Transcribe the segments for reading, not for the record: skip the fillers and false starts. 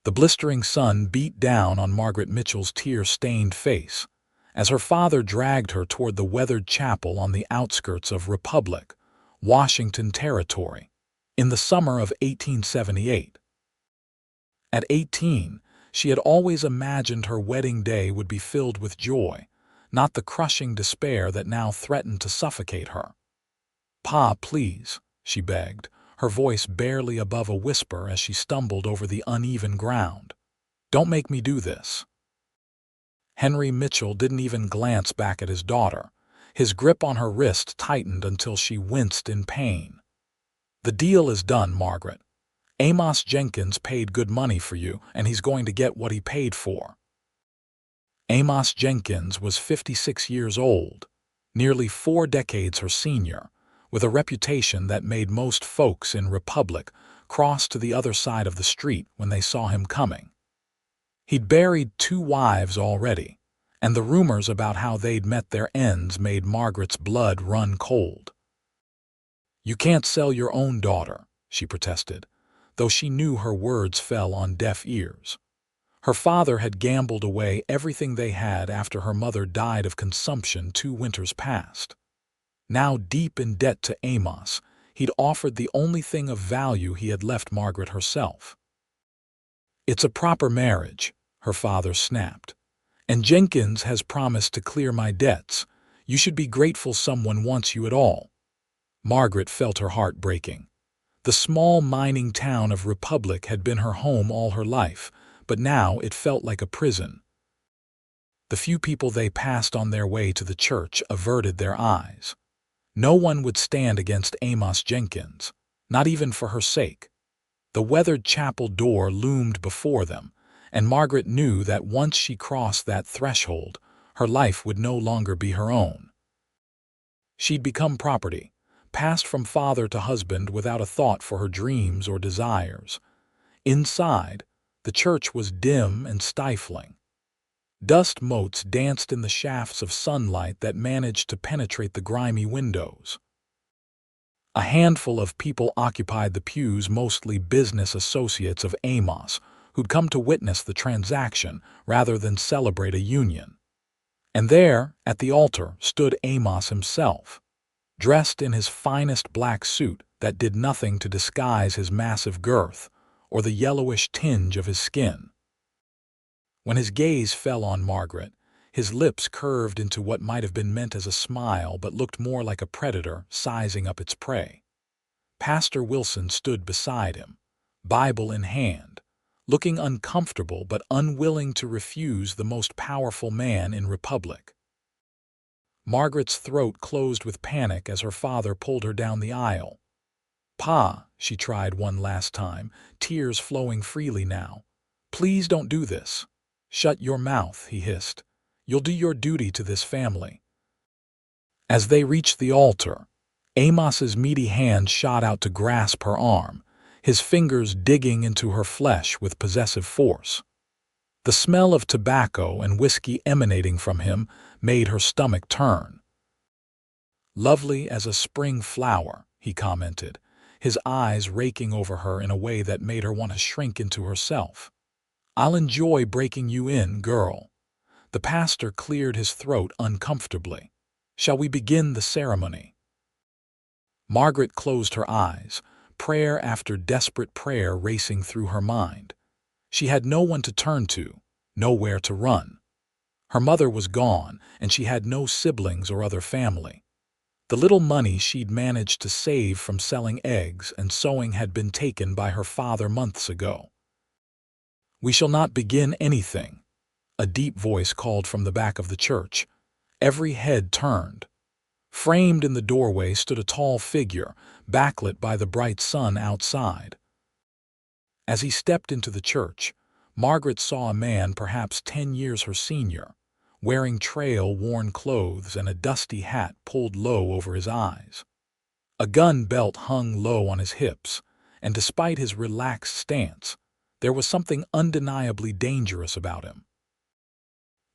The blistering sun beat down on Margaret Mitchell's tear-stained face as her father dragged her toward the weathered chapel on the outskirts of Republic, Washington Territory, in the summer of 1878. At 18, she had always imagined her wedding day would be filled with joy, not the crushing despair that now threatened to suffocate her. "Pa, please," she begged, her voice barely above a whisper as she stumbled over the uneven ground. "Don't make me do this." Henry Mitchell didn't even glance back at his daughter. His grip on her wrist tightened until she winced in pain. "The deal is done, Margaret. Amos Jenkins paid good money for you, and he's going to get what he paid for." Amos Jenkins was 56 years old, nearly 4 decades her senior, with a reputation that made most folks in Republic cross to the other side of the street when they saw him coming. He'd buried 2 wives already, and the rumors about how they'd met their ends made Margaret's blood run cold. "You can't sell your own daughter," she protested, though she knew her words fell on deaf ears. Her father had gambled away everything they had after her mother died of consumption 2 winters past. Now deep in debt to Amos, he'd offered the only thing of value he had left Margaret herself. "It's a proper marriage," her father snapped, "and Jenkins has promised to clear my debts. You should be grateful someone wants you at all." Margaret felt her heart breaking. The small mining town of Republic had been her home all her life, but now it felt like a prison. The few people they passed on their way to the church averted their eyes. No one would stand against Amos Jenkins, not even for her sake. The weathered chapel door loomed before them, and Margaret knew that once she crossed that threshold, her life would no longer be her own. She'd become property, passed from father to husband without a thought for her dreams or desires. Inside, the church was dim and stifling. Dust motes danced in the shafts of sunlight that managed to penetrate the grimy windows. A handful of people occupied the pews, mostly business associates of Amos, who'd come to witness the transaction rather than celebrate a union. And there, at the altar, stood Amos himself, dressed in his finest black suit that did nothing to disguise his massive girth or the yellowish tinge of his skin. When his gaze fell on Margaret, his lips curved into what might have been meant as a smile but looked more like a predator sizing up its prey. Pastor Wilson stood beside him, Bible in hand, looking uncomfortable but unwilling to refuse the most powerful man in Republic. Margaret's throat closed with panic as her father pulled her down the aisle. "Pa," she tried one last time, tears flowing freely now. "Please don't do this." "Shut your mouth," he hissed. "You'll do your duty to this family." As they reached the altar, Amos's meaty hand shot out to grasp her arm, his fingers digging into her flesh with possessive force. The smell of tobacco and whiskey emanating from him made her stomach turn. "Lovely as a spring flower," he commented, his eyes raking over her in a way that made her want to shrink into herself. "I'll enjoy breaking you in, girl." The pastor cleared his throat uncomfortably. "Shall we begin the ceremony?" Margaret closed her eyes, prayer after desperate prayer racing through her mind. She had no one to turn to, nowhere to run. Her mother was gone, and she had no siblings or other family. The little money she'd managed to save from selling eggs and sewing had been taken by her father months ago. "We shall not begin anything," a deep voice called from the back of the church. Every head turned. Framed in the doorway stood a tall figure, backlit by the bright sun outside. As he stepped into the church, Margaret saw a man perhaps 10 years her senior, wearing trail-worn clothes and a dusty hat pulled low over his eyes. A gun belt hung low on his hips, and despite his relaxed stance, there was something undeniably dangerous about him.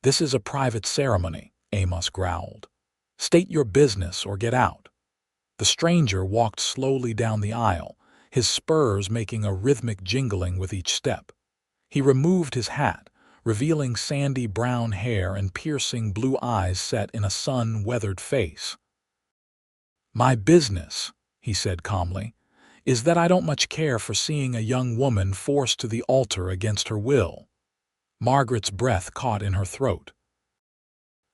"This is a private ceremony," Amos growled. "State your business or get out." The stranger walked slowly down the aisle, his spurs making a rhythmic jingling with each step. He removed his hat, revealing sandy brown hair and piercing blue eyes set in a sun-weathered face. "My business," he said calmly, "is that I don't much care for seeing a young woman forced to the altar against her will." Margaret's breath caught in her throat.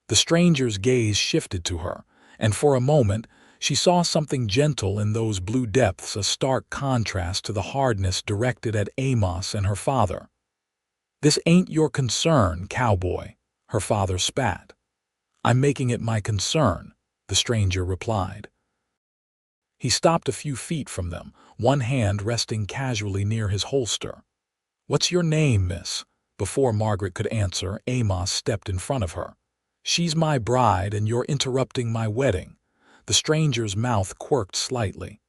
The stranger's gaze shifted to her, and for a moment she saw something gentle in those blue depths, a stark contrast to the hardness directed at Amos and her father. "This ain't your concern, cowboy," her father spat. "I'm making it my concern," the stranger replied. He stopped a few feet from them, one hand resting casually near his holster. "What's your name, miss?" Before Margaret could answer, Amos stepped in front of her. "She's my bride, and you're interrupting my wedding." The stranger's mouth quirked slightly.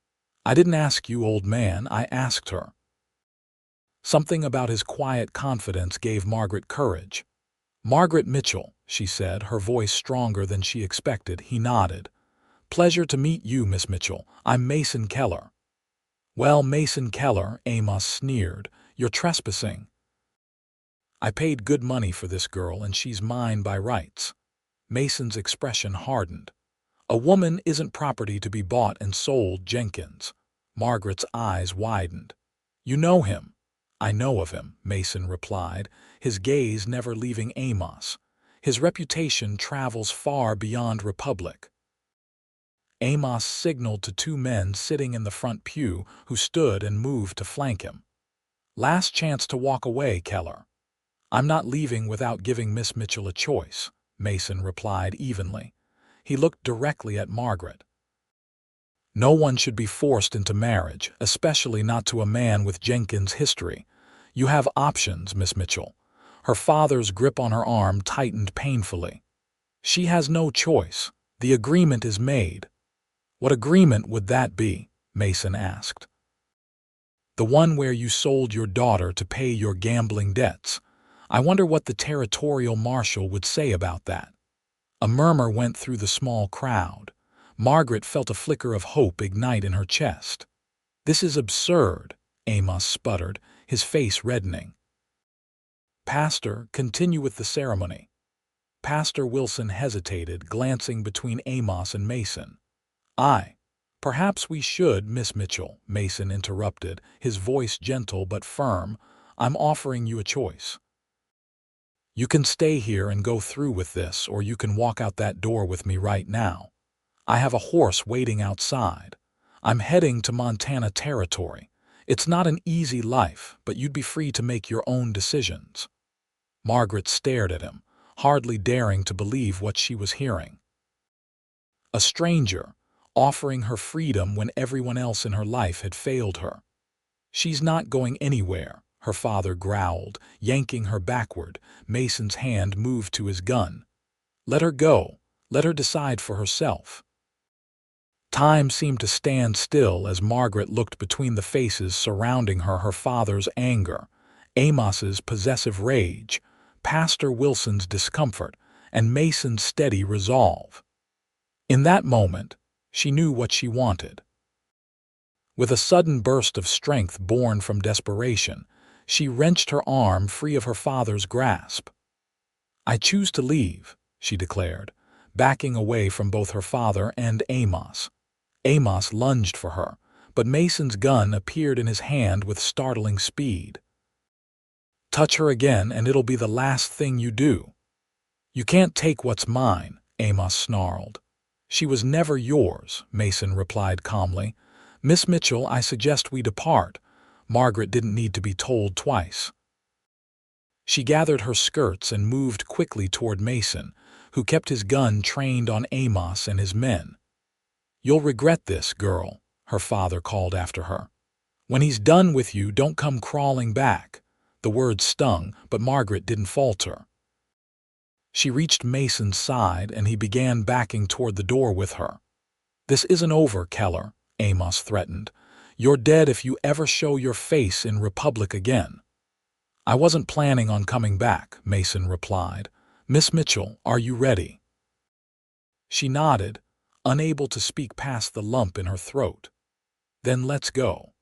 "I didn't ask you, old man, I asked her." Something about his quiet confidence gave Margaret courage. "Margaret Mitchell," she said, her voice stronger than she expected. He nodded. "Pleasure to meet you, Miss Mitchell. I'm Mason Keller." "Well, Mason Keller," Amos sneered, "you're trespassing. I paid good money for this girl, and she's mine by rights." Mason's expression hardened. "A woman isn't property to be bought and sold, Jenkins." Margaret's eyes widened. "You know him." "I know of him," Mason replied, his gaze never leaving Amos. "His reputation travels far beyond Republic." Amos signaled to two men sitting in the front pew who stood and moved to flank him. "Last chance to walk away, Keller." "I'm not leaving without giving Miss Mitchell a choice," Mason replied evenly. He looked directly at Margaret. "No one should be forced into marriage, especially not to a man with Jenkins' history. You have options, Miss Mitchell." Her father's grip on her arm tightened painfully. "She has no choice. The agreement is made." "What agreement would that be?" Mason asked. "The one where you sold your daughter to pay your gambling debts. I wonder what the territorial marshal would say about that." A murmur went through the small crowd. Margaret felt a flicker of hope ignite in her chest. "This is absurd," Amos sputtered, his face reddening. "Pastor, continue with the ceremony." Pastor Wilson hesitated, glancing between Amos and Mason. Perhaps we should, Miss Mitchell," Mason interrupted, his voice gentle but firm. "I'm offering you a choice. You can stay here and go through with this, or you can walk out that door with me right now. I have a horse waiting outside. I'm heading to Montana Territory. It's not an easy life, but you'd be free to make your own decisions." Margaret stared at him, hardly daring to believe what she was hearing. A stranger, offering her freedom when everyone else in her life had failed her. "She's not going anywhere," her father growled, yanking her backward. Mason's hand moved to his gun. "Let her go. Let her decide for herself." Time seemed to stand still as Margaret looked between the faces surrounding her, her father's anger, Amos's possessive rage, Pastor Wilson's discomfort, and Mason's steady resolve. In that moment, she knew what she wanted. With a sudden burst of strength born from desperation, she wrenched her arm free of her father's grasp. "I choose to leave," she declared, backing away from both her father and Amos. Amos lunged for her, but Mason's gun appeared in his hand with startling speed. "Touch her again and it'll be the last thing you do." "You can't take what's mine," Amos snarled. "She was never yours," Mason replied calmly. "Miss Mitchell, I suggest we depart." Margaret didn't need to be told twice. She gathered her skirts and moved quickly toward Mason, who kept his gun trained on Amos and his men. "You'll regret this, girl," her father called after her. "When he's done with you, don't come crawling back." The words stung, but Margaret didn't falter. She reached Mason's side, and he began backing toward the door with her. "This isn't over, Keller," Amos threatened. "You're dead if you ever show your face in Republic again." "I wasn't planning on coming back," Mason replied. "Miss Mitchell, are you ready?" She nodded, unable to speak past the lump in her throat. "Then let's go."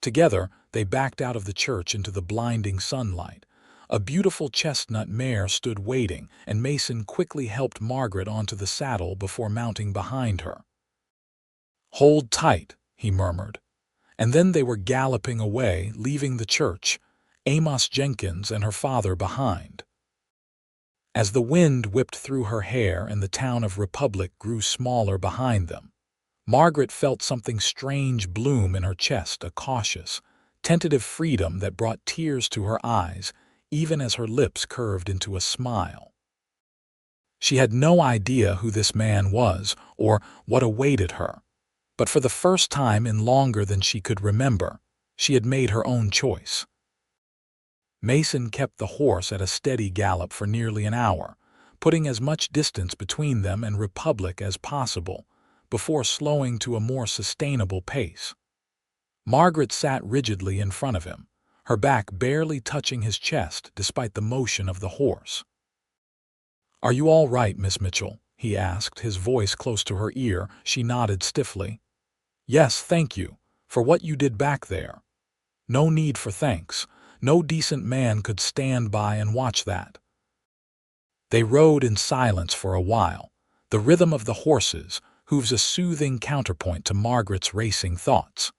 Together, They backed out of the church into the blinding sunlight. A beautiful chestnut mare stood waiting, and Mason quickly helped Margaret onto the saddle before mounting behind her. "Hold tight," he murmured. And then they were galloping away, leaving the church, Amos Jenkins and her father behind. As the wind whipped through her hair and the town of Republic grew smaller behind them, Margaret felt something strange bloom in her chest, a cautious, tentative freedom that brought tears to her eyes, even as her lips curved into a smile. She had no idea who this man was or what awaited her, but for the first time in longer than she could remember, she had made her own choice. Mason kept the horse at a steady gallop for nearly an hour, putting as much distance between them and Republic as possible, before slowing to a more sustainable pace. Margaret sat rigidly in front of him, her back barely touching his chest despite the motion of the horse. "Are you all right, Miss Mitchell?" he asked, his voice close to her ear. She nodded stiffly. "Yes, thank you, for what you did back there." "No need for thanks. No decent man could stand by and watch that." They rode in silence for a while, the rhythm of the horses' hooves a soothing counterpoint to Margaret's racing thoughts.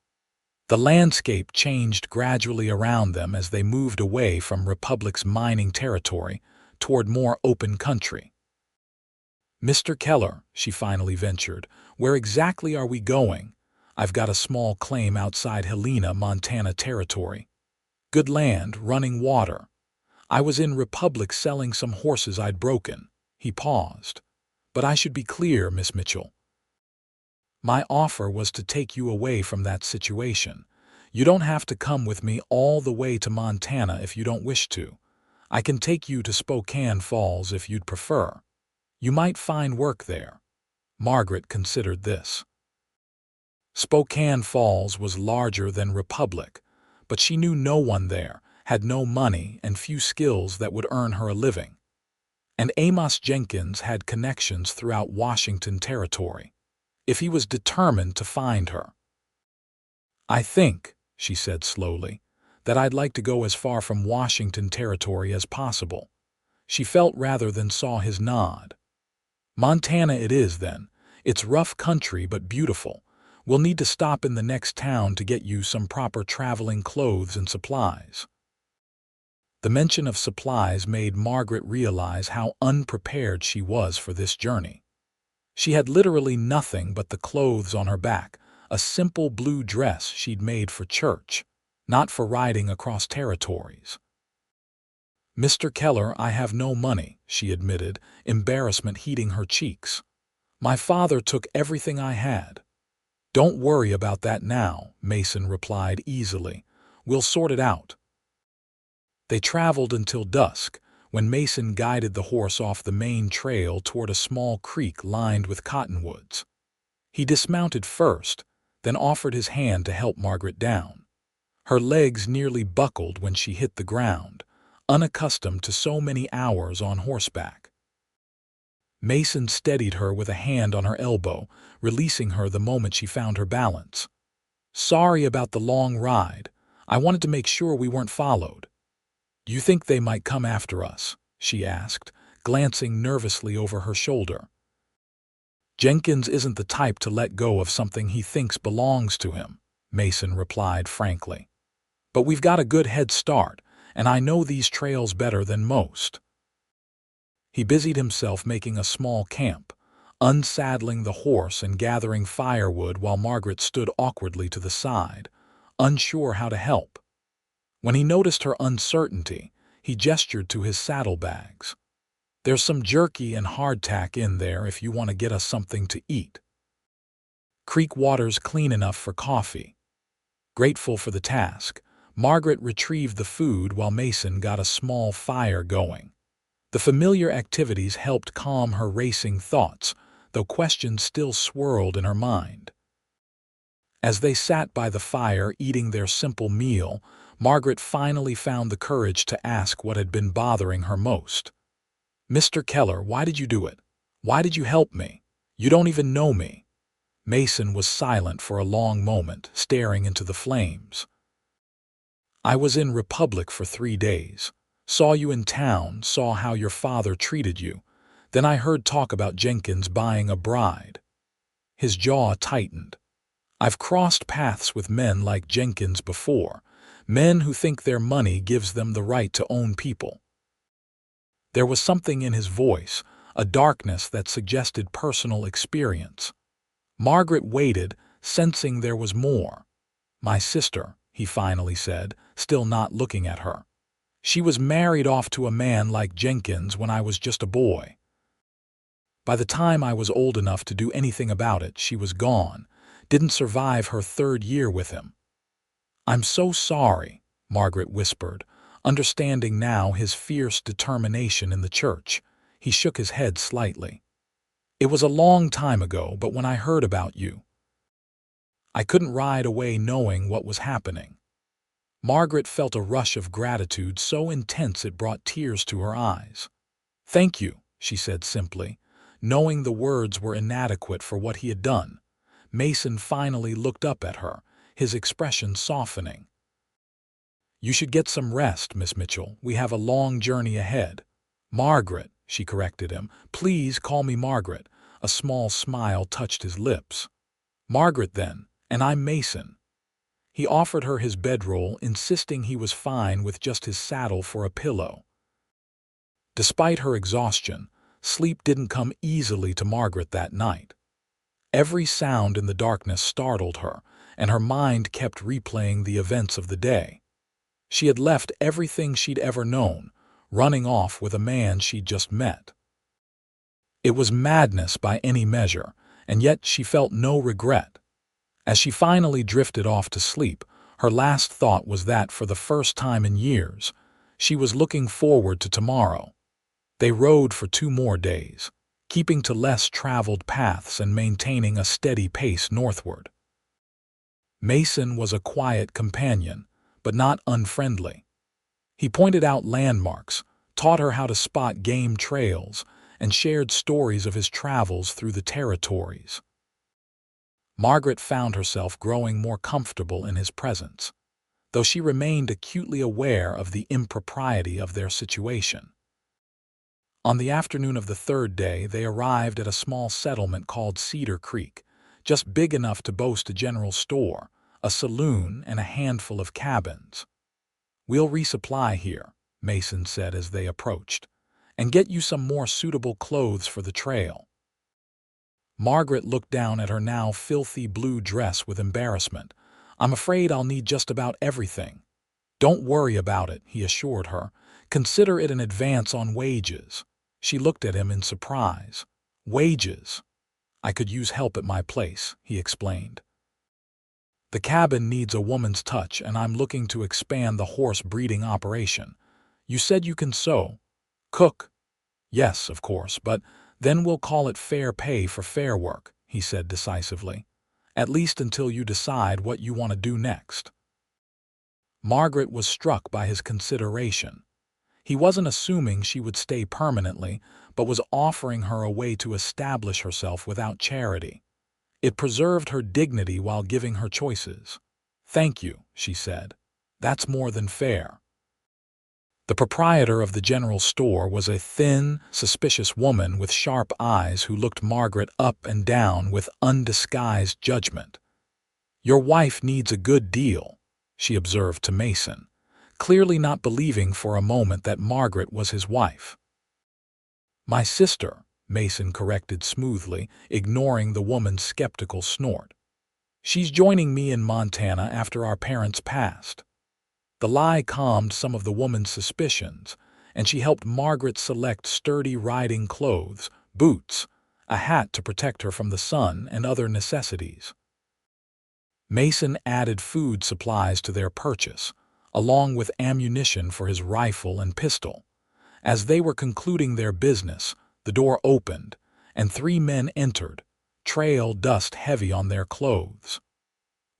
The landscape changed gradually around them as they moved away from Republic's mining territory toward more open country. "Mr. Keller," she finally ventured, "where exactly are we going? I've got a small claim outside Helena, Montana territory. Good land, running water. I was in Republic selling some horses I'd broken." He paused. "But I should be clear, Miss Mitchell. My offer was to take you away from that situation. You don't have to come with me all the way to Montana if you don't wish to. I can take you to Spokane Falls if you'd prefer. You might find work there." Margaret considered this. Spokane Falls was larger than Republic, but she knew no one there, had no money, and few skills that would earn her a living. And Amos Jenkins had connections throughout Washington territory, if he was determined to find her. "I think," she said slowly, "that I'd like to go as far from Washington territory as possible." She felt rather than saw his nod. "Montana it is, then. It's rough country but beautiful. We'll need to stop in the next town to get you some proper traveling clothes and supplies." The mention of supplies made Margaret realize how unprepared she was for this journey. She had literally nothing but the clothes on her back, a simple blue dress she'd made for church, not for riding across territories. "Mr. Keller, I have no money," she admitted, embarrassment heating her cheeks. "My father took everything I had." "Don't worry about that now," Mason replied easily. "We'll sort it out." They traveled until dusk, when Mason guided the horse off the main trail toward a small creek lined with cottonwoods. He dismounted first, then offered his hand to help Margaret down. Her legs nearly buckled when she hit the ground, unaccustomed to so many hours on horseback. Mason steadied her with a hand on her elbow, releasing her the moment she found her balance. "Sorry about the long ride. I wanted to make sure we weren't followed." "Do you think they might come after us?" she asked, glancing nervously over her shoulder. "Jenkins isn't the type to let go of something he thinks belongs to him," Mason replied frankly. "But we've got a good head start, and I know these trails better than most." He busied himself making a small camp, unsaddling the horse and gathering firewood while Margaret stood awkwardly to the side, unsure how to help. When he noticed her uncertainty, he gestured to his saddlebags. "There's some jerky and hardtack in there if you want to get us something to eat. Creek water's clean enough for coffee." Grateful for the task, Margaret retrieved the food while Mason got a small fire going. The familiar activities helped calm her racing thoughts, though questions still swirled in her mind. As they sat by the fire eating their simple meal, Margaret finally found the courage to ask what had been bothering her most. "Mr. Keller, why did you do it? Why did you help me? You don't even know me." Mason was silent for a long moment, staring into the flames. I was in Republic for 3 days. Saw you in town, saw how your father treated you. Then I heard talk about Jenkins buying a bride. His jaw tightened. I've crossed paths with men like Jenkins before, men who think their money gives them the right to own people. There was something in his voice, a darkness that suggested personal experience. Margaret waited, sensing there was more. My sister, he finally said, still not looking at her. She was married off to a man like Jenkins when I was just a boy. By the time I was old enough to do anything about it, she was gone, didn't survive her 3rd year with him. I'm so sorry, Margaret whispered, understanding now his fierce determination in the church. He shook his head slightly. It was a long time ago, but when I heard about you, I couldn't ride away knowing what was happening. Margaret felt a rush of gratitude so intense it brought tears to her eyes. Thank you, she said simply, knowing the words were inadequate for what he had done. Mason finally looked up at her, his expression softening. You should get some rest, Miss Mitchell. We have a long journey ahead. Margaret, she corrected him. Please call me Margaret. A small smile touched his lips. Margaret, then, and I'm Mason. He offered her his bedroll, insisting he was fine with just his saddle for a pillow. Despite her exhaustion, sleep didn't come easily to Margaret that night. Every sound in the darkness startled her, and her mind kept replaying the events of the day. She had left everything she'd ever known, running off with a man she'd just met. It was madness by any measure, and yet she felt no regret. As she finally drifted off to sleep, her last thought was that for the first time in years, she was looking forward to tomorrow. They rode for 2 more days, keeping to less traveled paths and maintaining a steady pace northward. Mason was a quiet companion, but not unfriendly. He pointed out landmarks, taught her how to spot game trails, and shared stories of his travels through the territories. Margaret found herself growing more comfortable in his presence, though she remained acutely aware of the impropriety of their situation. On the afternoon of the 3rd day, they arrived at a small settlement called Cedar Creek, just big enough to boast a general store, a saloon, and a handful of cabins. We'll resupply here, Mason said as they approached, and get you some more suitable clothes for the trail. Margaret looked down at her now filthy blue dress with embarrassment. I'm afraid I'll need just about everything. Don't worry about it, he assured her. Consider it an advance on wages. She looked at him in surprise. Wages? I could use help at my place, he explained. The cabin needs a woman's touch, and I'm looking to expand the horse breeding operation. You said you can sew. Cook? Yes, of course, but then we'll call it fair pay for fair work, he said decisively. At least until you decide what you want to do next. Margaret was struck by his consideration. He wasn't assuming she would stay permanently, but was offering her a way to establish herself without charity. It preserved her dignity while giving her choices. Thank you, she said. That's more than fair. The proprietor of the general store was a thin, suspicious woman with sharp eyes who looked Margaret up and down with undisguised judgment. Your wife needs a good deal, she observed to Mason, clearly not believing for a moment that Margaret was his wife. My sister, Mason corrected smoothly, ignoring the woman's skeptical snort. She's joining me in Montana after our parents passed. The lie calmed some of the woman's suspicions, and she helped Margaret select sturdy riding clothes, boots, a hat to protect her from the sun, and other necessities. Mason added food supplies to their purchase, along with ammunition for his rifle and pistol. As they were concluding their business, the door opened, and 3 men entered, trail dust heavy on their clothes.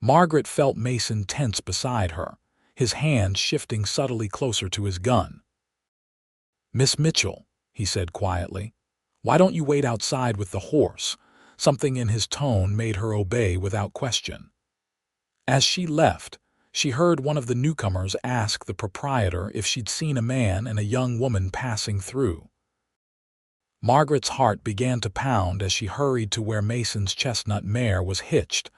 Margaret felt Mason tense beside her, his hand shifting subtly closer to his gun. Miss Mitchell, he said quietly, why don't you wait outside with the horse? Something in his tone made her obey without question. As she left, she heard one of the newcomers ask the proprietor if she'd seen a man and a young woman passing through. Margaret's heart began to pound as she hurried to where Mason's chestnut mare was hitched.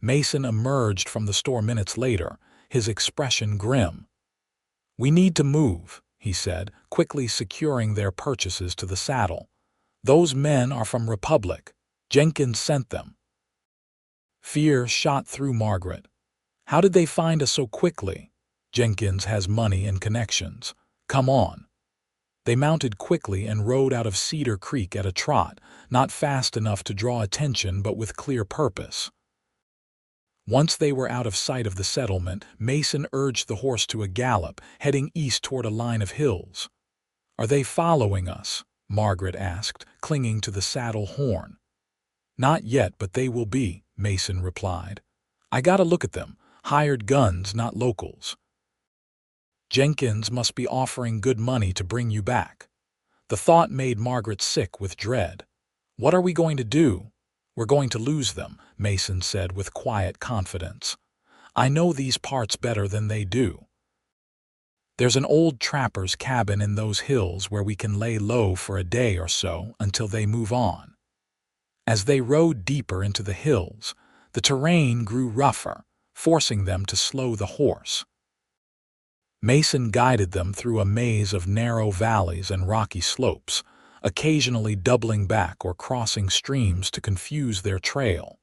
Mason emerged from the store minutes later, his expression grim. "We need to move," he said, quickly securing their purchases to the saddle. "Those men are from Republic. Jenkins sent them." Fear shot through Margaret. How did they find us so quickly? Jenkins has money and connections. Come on. They mounted quickly and rode out of Cedar Creek at a trot, not fast enough to draw attention but with clear purpose. Once they were out of sight of the settlement, Mason urged the horse to a gallop, heading east toward a line of hills. "Are they following us?" Margaret asked, clinging to the saddle horn. "Not yet, but they will be," Mason replied. "I gotta look at them. Hired guns, not locals." "Jenkins must be offering good money to bring you back." The thought made Margaret sick with dread. "What are we going to do?" "We're going to lose them," Mason said with quiet confidence. "I know these parts better than they do. There's an old trapper's cabin in those hills where we can lay low for a day or so until they move on." As they rode deeper into the hills, the terrain grew rougher, forcing them to slow the horse. Mason guided them through a maze of narrow valleys and rocky slopes, occasionally doubling back or crossing streams to confuse their trail.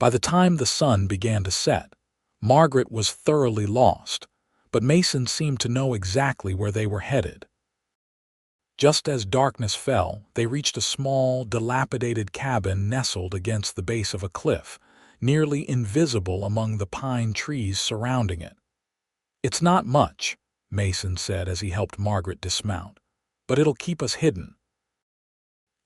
By the time the sun began to set, Margaret was thoroughly lost, but Mason seemed to know exactly where they were headed. Just as darkness fell, they reached a small, dilapidated cabin nestled against the base of a cliff, nearly invisible among the pine trees surrounding it. "It's not much," Mason said as he helped Margaret dismount, "but it'll keep us hidden."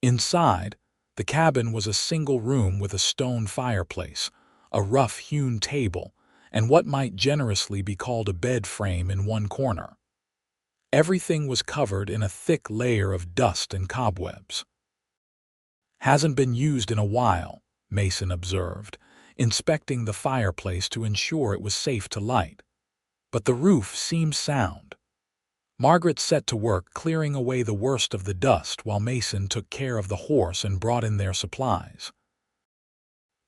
Inside, the cabin was a single room with a stone fireplace, a rough-hewn table, and what might generously be called a bed frame in one corner. Everything was covered in a thick layer of dust and cobwebs. "Hasn't been used in a while," Mason observed, inspecting the fireplace to ensure it was safe to light. "But the roof seems sound." Margaret set to work clearing away the worst of the dust while Mason took care of the horse and brought in their supplies.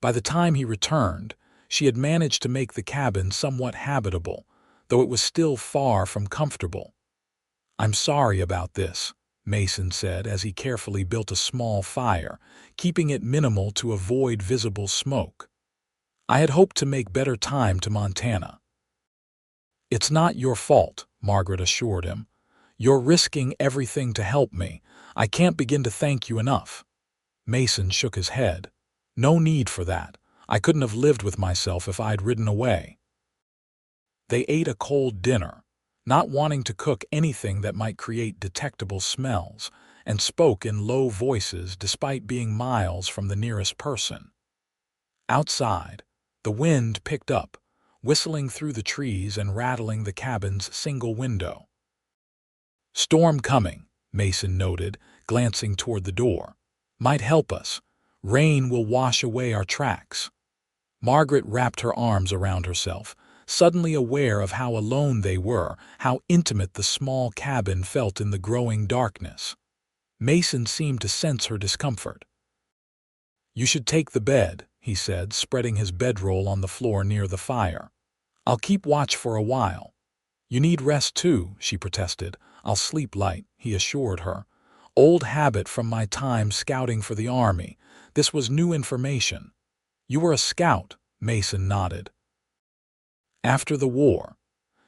By the time he returned, she had managed to make the cabin somewhat habitable, though it was still far from comfortable. "I'm sorry about this," Mason said as he carefully built a small fire, keeping it minimal to avoid visible smoke. "I had hoped to make better time to Montana." "It's not your fault," Margaret assured him. "You're risking everything to help me. I can't begin to thank you enough." Mason shook his head. "No need for that. I couldn't have lived with myself if I'd ridden away." They ate a cold dinner, not wanting to cook anything that might create detectable smells, and spoke in low voices despite being miles from the nearest person. Outside, the wind picked up, whistling through the trees and rattling the cabin's single window. "Storm coming," Mason noted, glancing toward the door. "Might help us. Rain will wash away our tracks." Margaret wrapped her arms around herself, suddenly aware of how alone they were, how intimate the small cabin felt in the growing darkness. Mason seemed to sense her discomfort. "You should take the bed," he said, spreading his bedroll on the floor near the fire. "I'll keep watch for a while." "You need rest too," she protested. "I'll sleep light," he assured her. "Old habit from my time scouting for the army. This was new information." "You were a scout," Mason nodded. "After the war.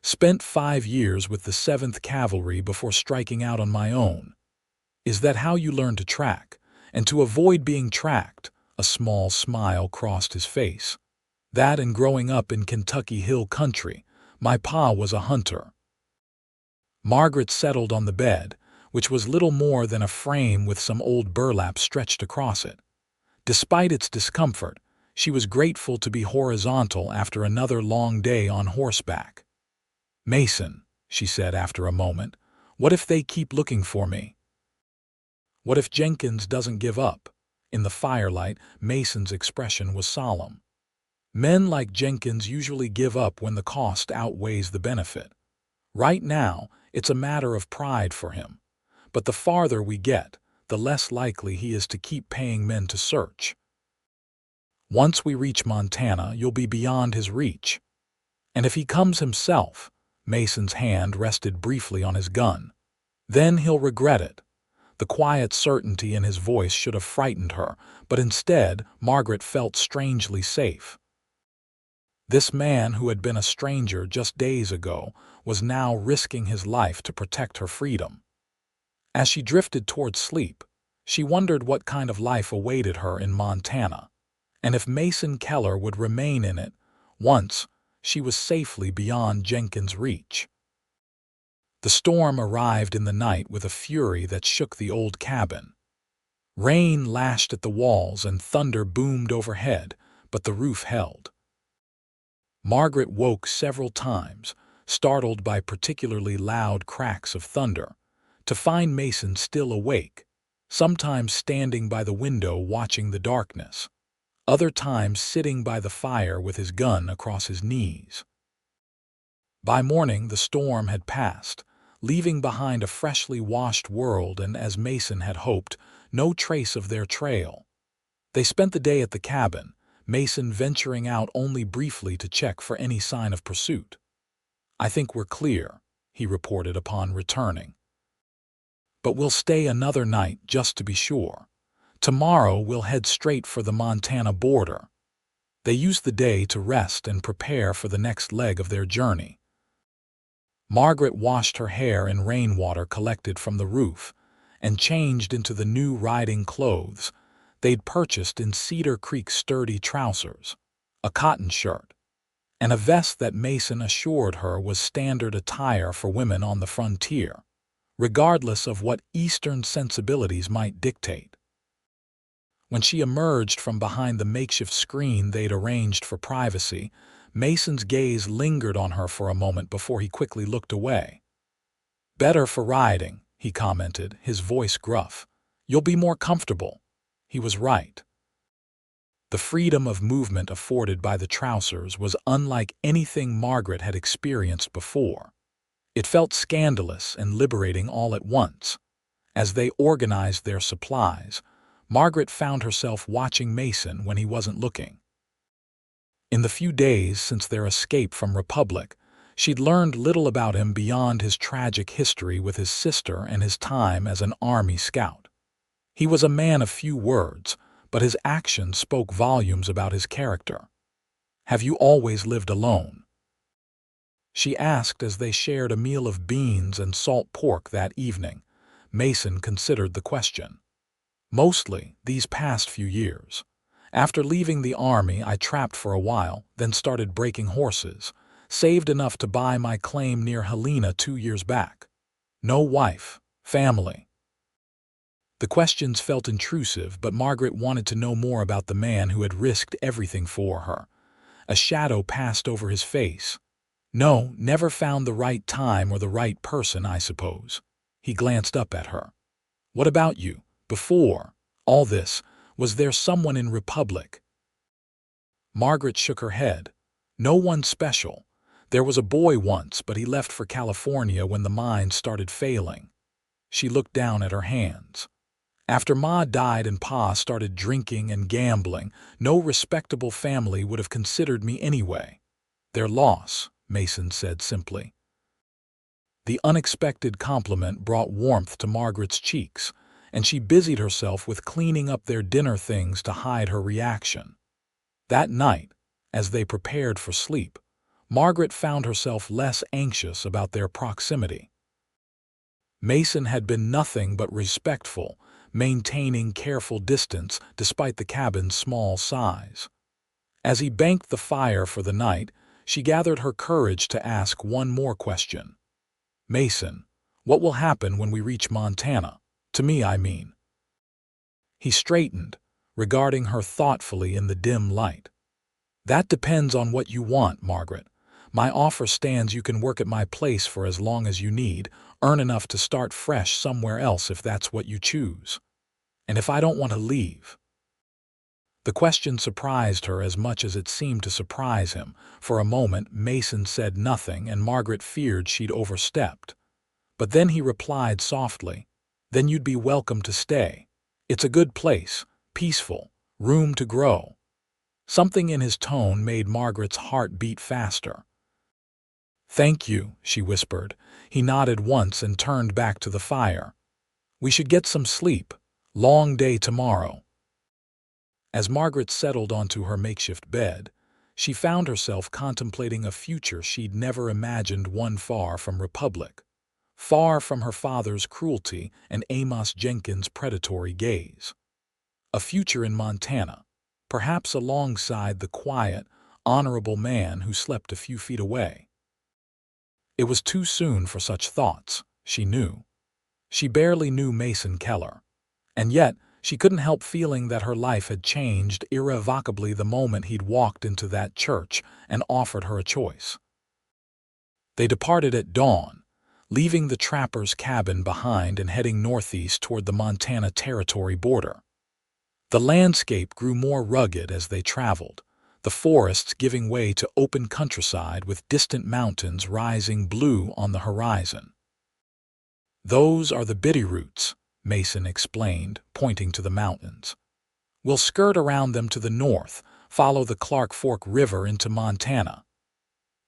Spent 5 years with the 7th Cavalry before striking out on my own." "Is that how you learned to track? And to avoid being tracked?" A small smile crossed his face. "That and growing up in Kentucky hill country. My pa was a hunter." Margaret settled on the bed, which was little more than a frame with some old burlap stretched across it. Despite its discomfort, she was grateful to be horizontal after another long day on horseback. "Mason," she said after a moment, "what if they keep looking for me? What if Jenkins doesn't give up?" In the firelight, Mason's expression was solemn. Men like Jenkins usually give up when the cost outweighs the benefit. Right now, it's a matter of pride for him. But the farther we get, the less likely he is to keep paying men to search. Once we reach Montana, you'll be beyond his reach. And if he comes himself, Mason's hand rested briefly on his gun, then he'll regret it. The quiet certainty in his voice should have frightened her, but instead, Margaret felt strangely safe. This man, who had been a stranger just days ago, was now risking his life to protect her freedom. As she drifted toward sleep, she wondered what kind of life awaited her in Montana, and if Mason Keller would remain in it once she was safely beyond Jenkins' reach. The storm arrived in the night with a fury that shook the old cabin. Rain lashed at the walls and thunder boomed overhead, but the roof held. Margaret woke several times, startled by particularly loud cracks of thunder, to find Mason still awake, sometimes standing by the window watching the darkness, other times sitting by the fire with his gun across his knees. By morning, the storm had passed, leaving behind a freshly washed world and, as Mason had hoped, no trace of their trail. They spent the day at the cabin, Mason venturing out only briefly to check for any sign of pursuit. "I think we're clear," he reported upon returning. "But we'll stay another night just to be sure. Tomorrow we'll head straight for the Montana border." They used the day to rest and prepare for the next leg of their journey. Margaret washed her hair in rainwater collected from the roof and changed into the new riding clothes they'd purchased in Cedar Creek's sturdy trousers, a cotton shirt, and a vest that Mason assured her was standard attire for women on the frontier, regardless of what Eastern sensibilities might dictate. When she emerged from behind the makeshift screen they'd arranged for privacy, Mason's gaze lingered on her for a moment before he quickly looked away. "Better for riding," he commented, his voice gruff. "You'll be more comfortable." He was right. The freedom of movement afforded by the trousers was unlike anything Margaret had experienced before. It felt scandalous and liberating all at once. As they organized their supplies, Margaret found herself watching Mason when he wasn't looking. In the few days since their escape from Republic, she'd learned little about him beyond his tragic history with his sister and his time as an Army scout. He was a man of few words, but his actions spoke volumes about his character. "Have you always lived alone?" she asked as they shared a meal of beans and salt pork that evening. Mason considered the question. "Mostly, these past few years. After leaving the Army, I trapped for a while, then started breaking horses. Saved enough to buy my claim near Helena 2 years back. No wife, family." The questions felt intrusive, but Margaret wanted to know more about the man who had risked everything for her. A shadow passed over his face. "No, never found the right time or the right person, I suppose." He glanced up at her. "What about you? Before all this, was there someone in Republic?" Margaret shook her head. "No one special. There was a boy once, but he left for California when the mines started failing." She looked down at her hands. "After Ma died and Pa started drinking and gambling, no respectable family would have considered me anyway." "Their loss," Mason said simply. The unexpected compliment brought warmth to Margaret's cheeks, and she busied herself with cleaning up their dinner things to hide her reaction. That night, as they prepared for sleep, Margaret found herself less anxious about their proximity. Mason had been nothing but respectful, maintaining careful distance despite the cabin's small size. As he banked the fire for the night, she gathered her courage to ask one more question. "Mason, what will happen when we reach Montana? To me, I mean." He straightened, regarding her thoughtfully in the dim light. "That depends on what you want, Margaret. My offer stands: you can work at my place for as long as you need, earn enough to start fresh somewhere else if that's what you choose. And if I don't want to leave?" The question surprised her as much as it seemed to surprise him. For a moment, Mason said nothing, and Margaret feared she'd overstepped. But then he replied softly, "Then you'd be welcome to stay. It's a good place, peaceful, room to grow." Something in his tone made Margaret's heart beat faster. "Thank you," she whispered. He nodded once and turned back to the fire. "We should get some sleep. Long day tomorrow." As Margaret settled onto her makeshift bed, she found herself contemplating a future she'd never imagined, one far from Republic, far from her father's cruelty and Amos Jenkins' predatory gaze. A future in Montana, perhaps alongside the quiet, honorable man who slept a few feet away. It was too soon for such thoughts, she knew. She barely knew Mason Keller, and yet she couldn't help feeling that her life had changed irrevocably the moment he'd walked into that church and offered her a choice. They departed at dawn, leaving the trapper's cabin behind and heading northeast toward the Montana Territory border. The landscape grew more rugged as they traveled, the forests giving way to open countryside with distant mountains rising blue on the horizon. "Those are the Bitterroots," Mason explained, pointing to the mountains. "We'll skirt around them to the north, follow the Clark Fork River into Montana."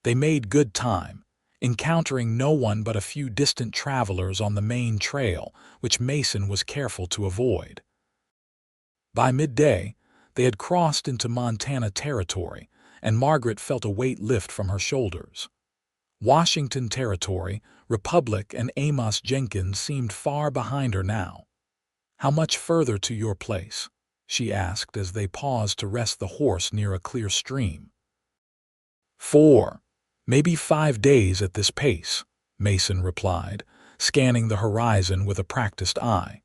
They made good time, encountering no one but a few distant travelers on the main trail, which Mason was careful to avoid. By midday, they had crossed into Montana territory, and Margaret felt a weight lift from her shoulders. Washington Territory, Republic, and Amos Jenkins seemed far behind her now. "How much further to your place?" she asked as they paused to rest the horse near a clear stream. 4, maybe 5 days at this pace," Mason replied, scanning the horizon with a practiced eye.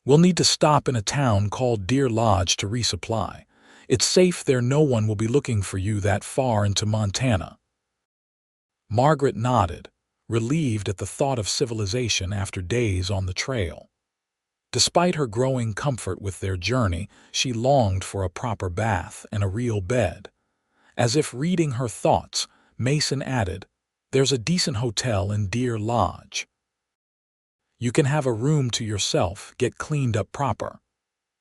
"We'll need to stop in a town called Deer Lodge to resupply. It's safe there, no one will be looking for you that far into Montana." Margaret nodded, relieved at the thought of civilization after days on the trail. Despite her growing comfort with their journey, she longed for a proper bath and a real bed. As if reading her thoughts, Mason added, "There's a decent hotel in Deer Lodge. You can have a room to yourself, get cleaned up proper."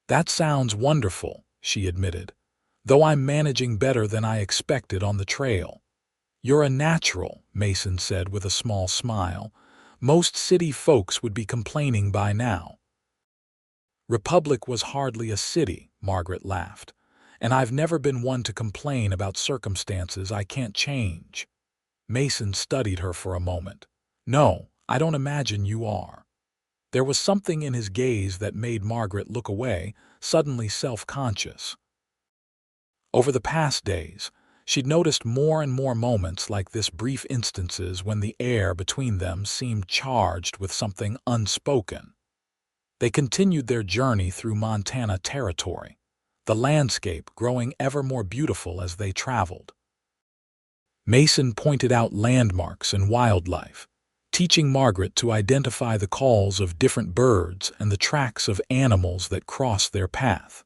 "That sounds wonderful," she admitted, "though I'm managing better than I expected on the trail." "You're a natural," Mason said with a small smile. "Most city folks would be complaining by now." "Republic was hardly a city," Margaret laughed, "and I've never been one to complain about circumstances I can't change." Mason studied her for a moment. "No, I don't imagine you are." There was something in his gaze that made Margaret look away, suddenly self-conscious. Over the past days, she'd noticed more and more moments like this, brief instances when the air between them seemed charged with something unspoken. They continued their journey through Montana territory, the landscape growing ever more beautiful as they traveled. Mason pointed out landmarks and wildlife, teaching Margaret to identify the calls of different birds and the tracks of animals that crossed their path.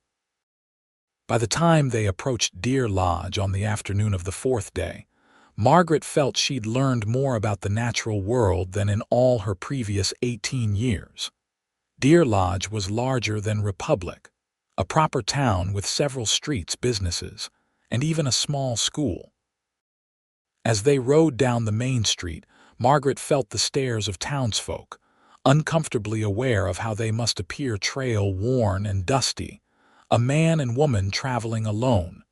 By the time they approached Deer Lodge on the afternoon of the 4th day, Margaret felt she'd learned more about the natural world than in all her previous 18 years. Deer Lodge was larger than Republic, a proper town with several streets, businesses, and even a small school. As they rode down the main street, Margaret felt the stares of townsfolk, uncomfortably aware of how they must appear trail-worn and dusty. A man and woman traveling alone.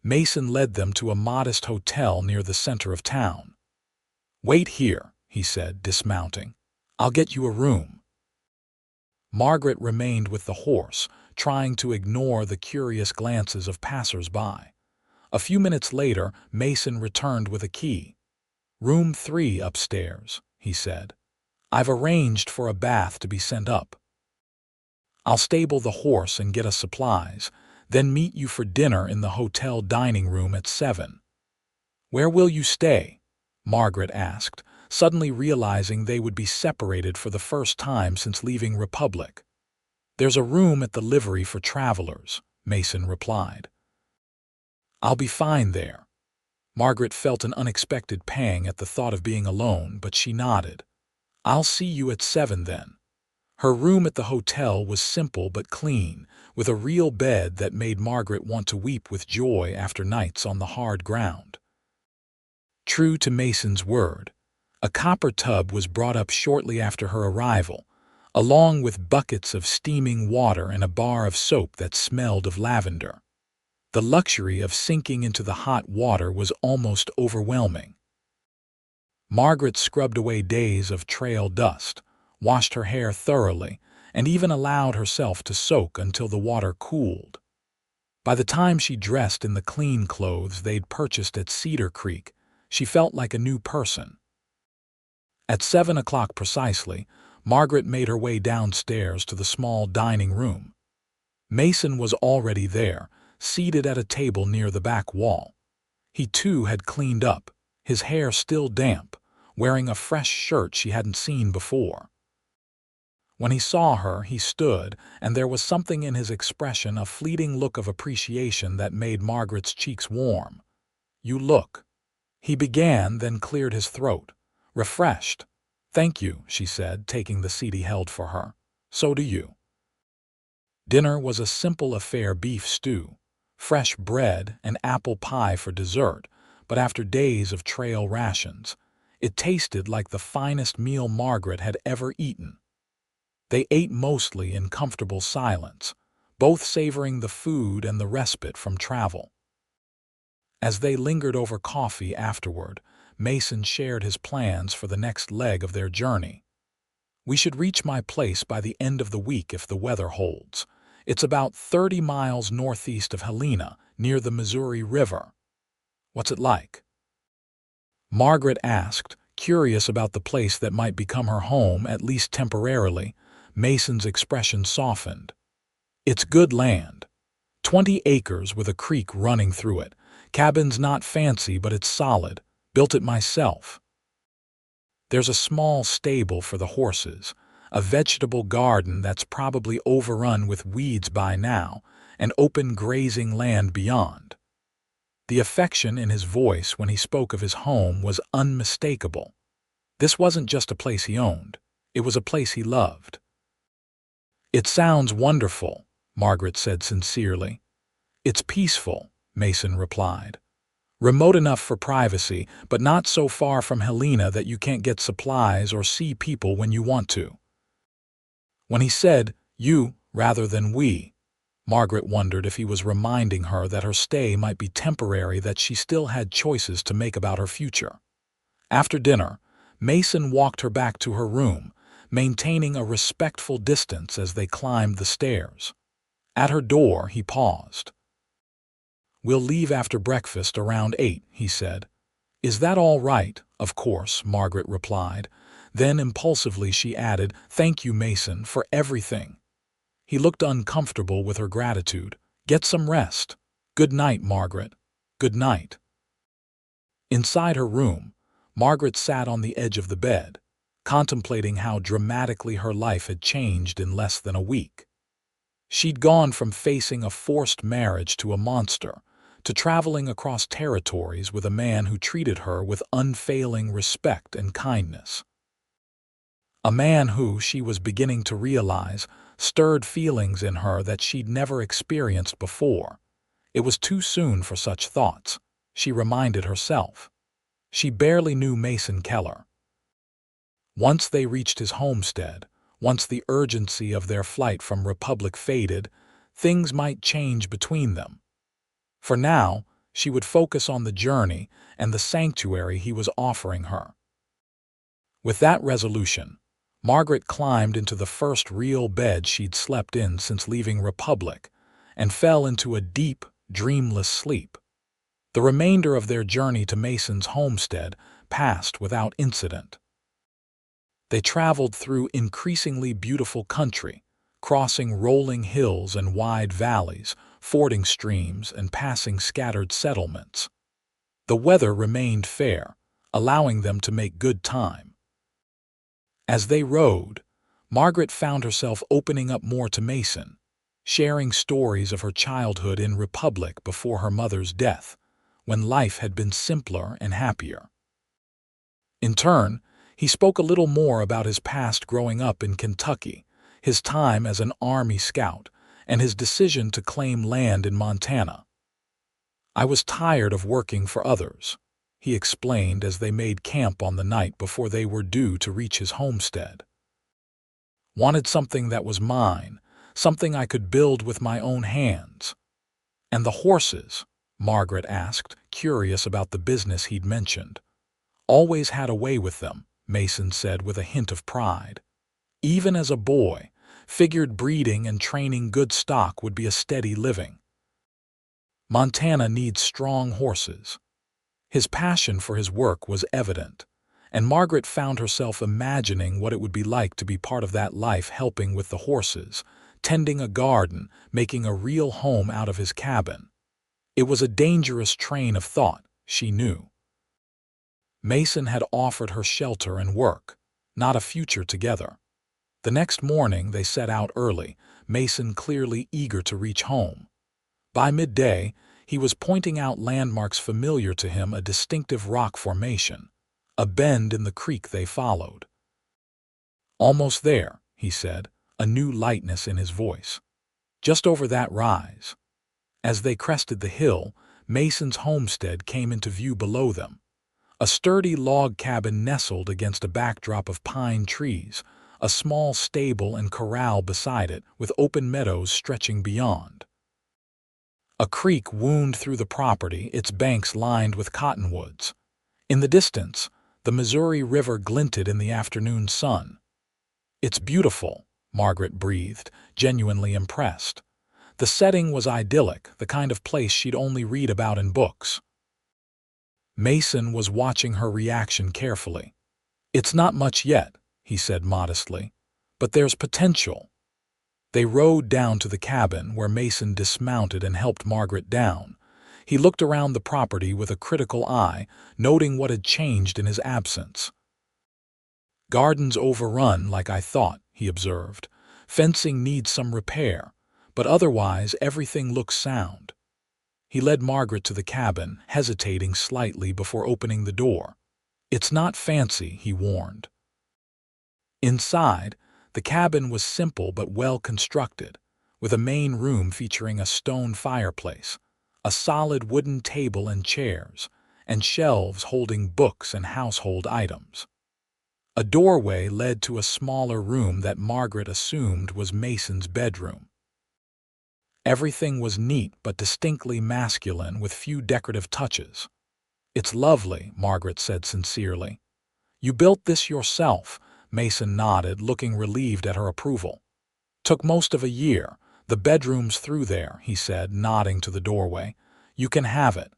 Mason led them to a modest hotel near the center of town. "Wait here," he said, dismounting. "I'll get you a room." Margaret remained with the horse, trying to ignore the curious glances of passers-by. A few minutes later, Mason returned with a key. "Room 3 upstairs," he said. "I've arranged for a bath to be sent up. I'll stable the horse and get us supplies, then meet you for dinner in the hotel dining room at 7. "Where will you stay?" Margaret asked, suddenly realizing they would be separated for the first time since leaving Republic. "There's a room at the livery for travelers," Mason replied. "I'll be fine there." Margaret felt an unexpected pang at the thought of being alone, but she nodded. "I'll see you at 7 then." Her room at the hotel was simple but clean, with a real bed that made Margaret want to weep with joy after nights on the hard ground. True to Mason's word, a copper tub was brought up shortly after her arrival, along with buckets of steaming water and a bar of soap that smelled of lavender. The luxury of sinking into the hot water was almost overwhelming. Margaret scrubbed away days of trail dust, washed her hair thoroughly, and even allowed herself to soak until the water cooled. By the time she dressed in the clean clothes they'd purchased at Cedar Creek, she felt like a new person. At 7 o'clock precisely, Margaret made her way downstairs to the small dining room. Mason was already there, seated at a table near the back wall. He too had cleaned up, his hair still damp, wearing a fresh shirt she hadn't seen before. When he saw her, he stood, and there was something in his expression, a fleeting look of appreciation that made Margaret's cheeks warm. "You look," he began, then cleared his throat. "Refreshed." "Thank you," she said, taking the seat he held for her. "So do you." Dinner was a simple affair: beef stew, fresh bread, and apple pie for dessert, but after days of trail rations, it tasted like the finest meal Margaret had ever eaten. They ate mostly in comfortable silence, both savoring the food and the respite from travel. As they lingered over coffee afterward, Mason shared his plans for the next leg of their journey. "We should reach my place by the end of the week if the weather holds. It's about 30 miles northeast of Helena, near the Missouri River." "What's it like?" Margaret asked, curious about the place that might become her home, at least temporarily. Mason's expression softened. "It's good land. 20 acres with a creek running through it. Cabin's not fancy, but it's solid. Built it myself. There's a small stable for the horses, a vegetable garden that's probably overrun with weeds by now, and open grazing land beyond." The affection in his voice when he spoke of his home was unmistakable. This wasn't just a place he owned, it was a place he loved. "It sounds wonderful," Margaret said sincerely. "It's peaceful," Mason replied. "Remote enough for privacy, but not so far from Helena that you can't get supplies or see people when you want to." When he said "you" rather than "we," Margaret wondered if he was reminding her that her stay might be temporary, that she still had choices to make about her future. After dinner, Mason walked her back to her room, maintaining a respectful distance as they climbed the stairs. At her door, he paused. "We'll leave after breakfast around 8, he said. "Is that all right?" "Of course," Margaret replied. Then impulsively she added, "Thank you, Mason, for everything." He looked uncomfortable with her gratitude. "Get some rest." "Good night, Margaret." "Good night." Inside her room, Margaret sat on the edge of the bed, contemplating how dramatically her life had changed in less than a week. She'd gone from facing a forced marriage to a monster, to traveling across territories with a man who treated her with unfailing respect and kindness. A man who, she was beginning to realize, stirred feelings in her that she'd never experienced before. It was too soon for such thoughts, she reminded herself. She barely knew Mason Keller. Once they reached his homestead, once the urgency of their flight from Republic faded, things might change between them. For now, she would focus on the journey and the sanctuary he was offering her. With that resolution, Margaret climbed into the first real bed she'd slept in since leaving Republic and fell into a deep, dreamless sleep. The remainder of their journey to Mason's homestead passed without incident. They traveled through increasingly beautiful country, crossing rolling hills and wide valleys, fording streams and passing scattered settlements. The weather remained fair, allowing them to make good time. As they rode, Margaret found herself opening up more to Mason. sharing stories of her childhood in Republic before her mother's death, when life had been simpler and happier. In turn, he spoke a little more about his past growing up in Kentucky, his time as an Army scout, and his decision to claim land in Montana. "I was tired of working for others," he explained as they made camp on the night before they were due to reach his homestead. "Wanted something that was mine, something I could build with my own hands." "And the horses?" Margaret asked, curious about the business he'd mentioned. "Always had a way with them," Mason said with a hint of pride. "Even as a boy, figured breeding and training good stock would be a steady living. Montana needs strong horses." His passion for his work was evident, and Margaret found herself imagining what it would be like to be part of that life, helping with the horses, tending a garden, making a real home out of his cabin. It was a dangerous train of thought, she knew. Mason had offered her shelter and work, not a future together. The next morning they set out early, Mason clearly eager to reach home. By midday, he was pointing out landmarks familiar to him, a distinctive rock formation, a bend in the creek they followed. "Almost there," he said, a new lightness in his voice. "Just over that rise." As they crested the hill, Mason's homestead came into view below them. A sturdy log cabin nestled against a backdrop of pine trees, a small stable and corral beside it, with open meadows stretching beyond. A creek wound through the property, its banks lined with cottonwoods. In the distance, the Missouri River glinted in the afternoon sun. "It's beautiful," Margaret breathed, genuinely impressed. The setting was idyllic, the kind of place she'd only read about in books. Mason was watching her reaction carefully. "It's not much yet," he said modestly, "but there's potential." They rode down to the cabin, where Mason dismounted and helped Margaret down. He looked around the property with a critical eye, noting what had changed in his absence. "Garden's overrun like I thought," he observed. "Fencing needs some repair, but otherwise everything looks sound." He led Margaret to the cabin, hesitating slightly before opening the door. "It's not fancy," he warned. Inside, the cabin was simple but well constructed, with a main room featuring a stone fireplace, a solid wooden table and chairs, and shelves holding books and household items. A doorway led to a smaller room that Margaret assumed was Mason's bedroom. Everything was neat but distinctly masculine, with few decorative touches. "It's lovely," Margaret said sincerely. "You built this yourself?" Mason nodded, looking relieved at her approval. "Took most of a year. The bedroom's through there," he said, nodding to the doorway. "You can have it."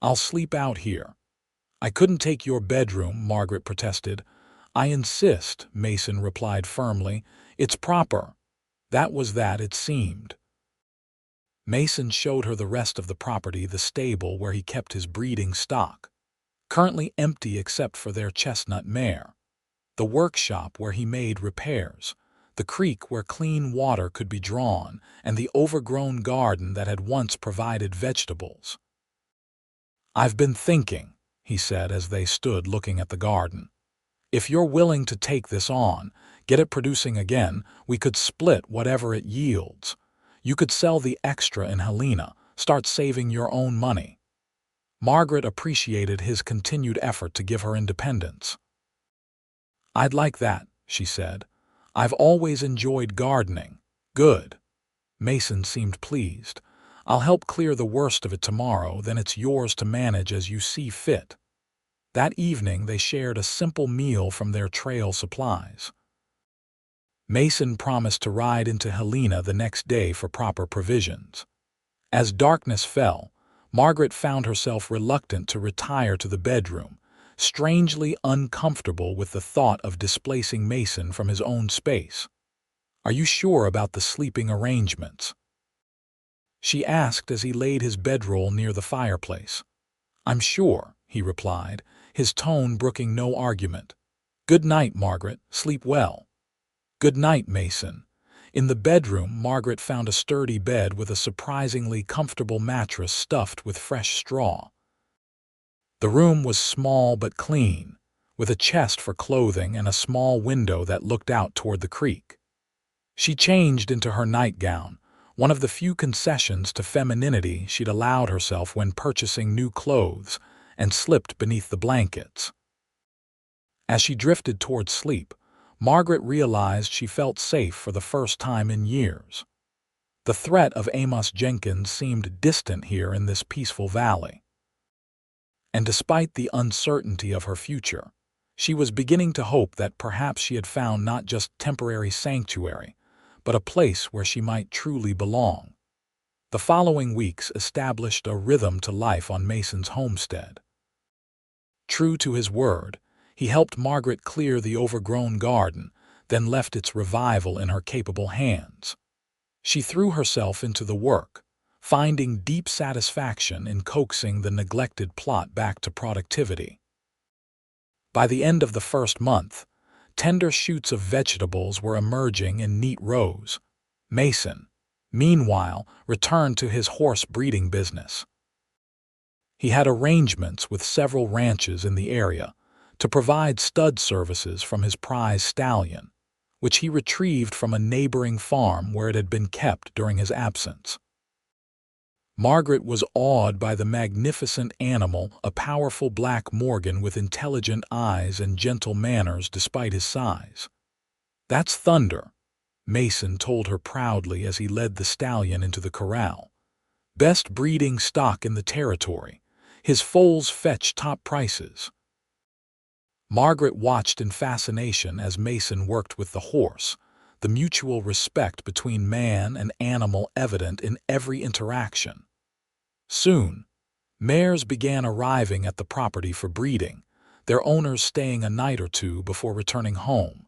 "I'll sleep out here." "I couldn't take your bedroom," Margaret protested. "I insist," Mason replied firmly. "It's proper." That was that, it seemed. Mason showed her the rest of the property, the stable where he kept his breeding stock, currently empty except for their chestnut mare, the workshop where he made repairs, the creek where clean water could be drawn, and the overgrown garden that had once provided vegetables. "I've been thinking," he said as they stood looking at the garden. "If you're willing to take this on, get it producing again, we could split whatever it yields. You could sell the extra in Helena, start saving your own money." Margaret appreciated his continued effort to give her independence. "I'd like that," she said. "I've always enjoyed gardening." "Good." Mason seemed pleased. "I'll help clear the worst of it tomorrow, then it's yours to manage as you see fit." That evening they shared a simple meal from their trail supplies. Mason promised to ride into Helena the next day for proper provisions. As darkness fell, Margaret found herself reluctant to retire to the bedroom, strangely uncomfortable with the thought of displacing Mason from his own space. "Are you sure about the sleeping arrangements?" she asked as he laid his bedroll near the fireplace. "I'm sure," he replied, his tone brooking no argument. "Good night, Margaret. Sleep well." "Good night, Mason." In the bedroom, Margaret found a sturdy bed with a surprisingly comfortable mattress stuffed with fresh straw. The room was small but clean, with a chest for clothing and a small window that looked out toward the creek. She changed into her nightgown, one of the few concessions to femininity she'd allowed herself when purchasing new clothes, and slipped beneath the blankets. As she drifted toward sleep, Margaret realized she felt safe for the first time in years. The threat of Amos Jenkins seemed distant here in this peaceful valley. And despite the uncertainty of her future, she was beginning to hope that perhaps she had found not just temporary sanctuary, but a place where she might truly belong. The following weeks established a rhythm to life on Mason's homestead. True to his word, he helped Margaret clear the overgrown garden, then left its revival in her capable hands. She threw herself into the work, finding deep satisfaction in coaxing the neglected plot back to productivity. By the end of the first month, tender shoots of vegetables were emerging in neat rows. Mason, meanwhile, returned to his horse breeding business. He had arrangements with several ranches in the area to provide stud services from his prize stallion, which he retrieved from a neighboring farm where it had been kept during his absence. Margaret was awed by the magnificent animal, a powerful black Morgan with intelligent eyes and gentle manners despite his size. "That's Thunder," Mason told her proudly as he led the stallion into the corral. "Best breeding stock in the territory. His foals fetch top prices." Margaret watched in fascination as Mason worked with the horse, the mutual respect between man and animal evident in every interaction. Soon, mares began arriving at the property for breeding, their owners staying a night or two before returning home.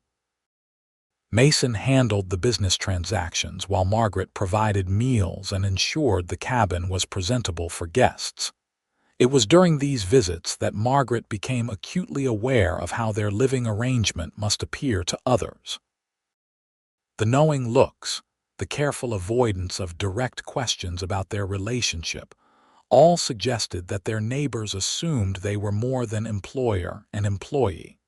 Mason handled the business transactions while Margaret provided meals and ensured the cabin was presentable for guests. It was during these visits that Margaret became acutely aware of how their living arrangement must appear to others. The knowing looks, the careful avoidance of direct questions about their relationship, all suggested that their neighbors assumed they were more than employer and employee.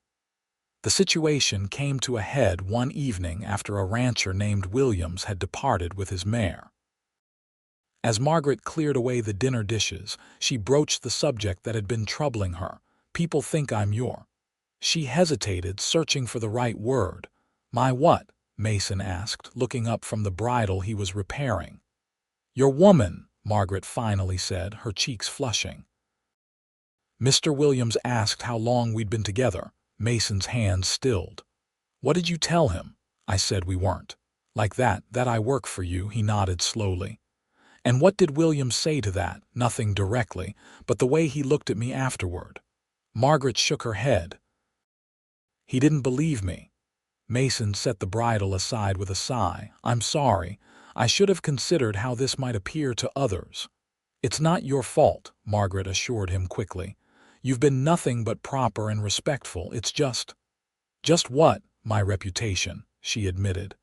The situation came to a head one evening after a rancher named Williams had departed with his mare. As Margaret cleared away the dinner dishes, she broached the subject that had been troubling her. "People think I'm your—" She hesitated, searching for the right word. "My what?" Mason asked, looking up from the bridle he was repairing. "Your woman," Margaret finally said, her cheeks flushing. Mr. Williams asked how long we'd been together. Mason's hands stilled. "What did you tell him?" "I said we weren't. Like that I work for you," he nodded slowly. "And what did Williams say to that?" "Nothing directly, but the way he looked at me afterward." Margaret shook her head. "He didn't believe me." Mason set the bridle aside with a sigh. "I'm sorry. I should have considered how this might appear to others." "It's not your fault," Margaret assured him quickly. "You've been nothing but proper and respectful. It's just—" "Just what?" "My reputation," she admitted.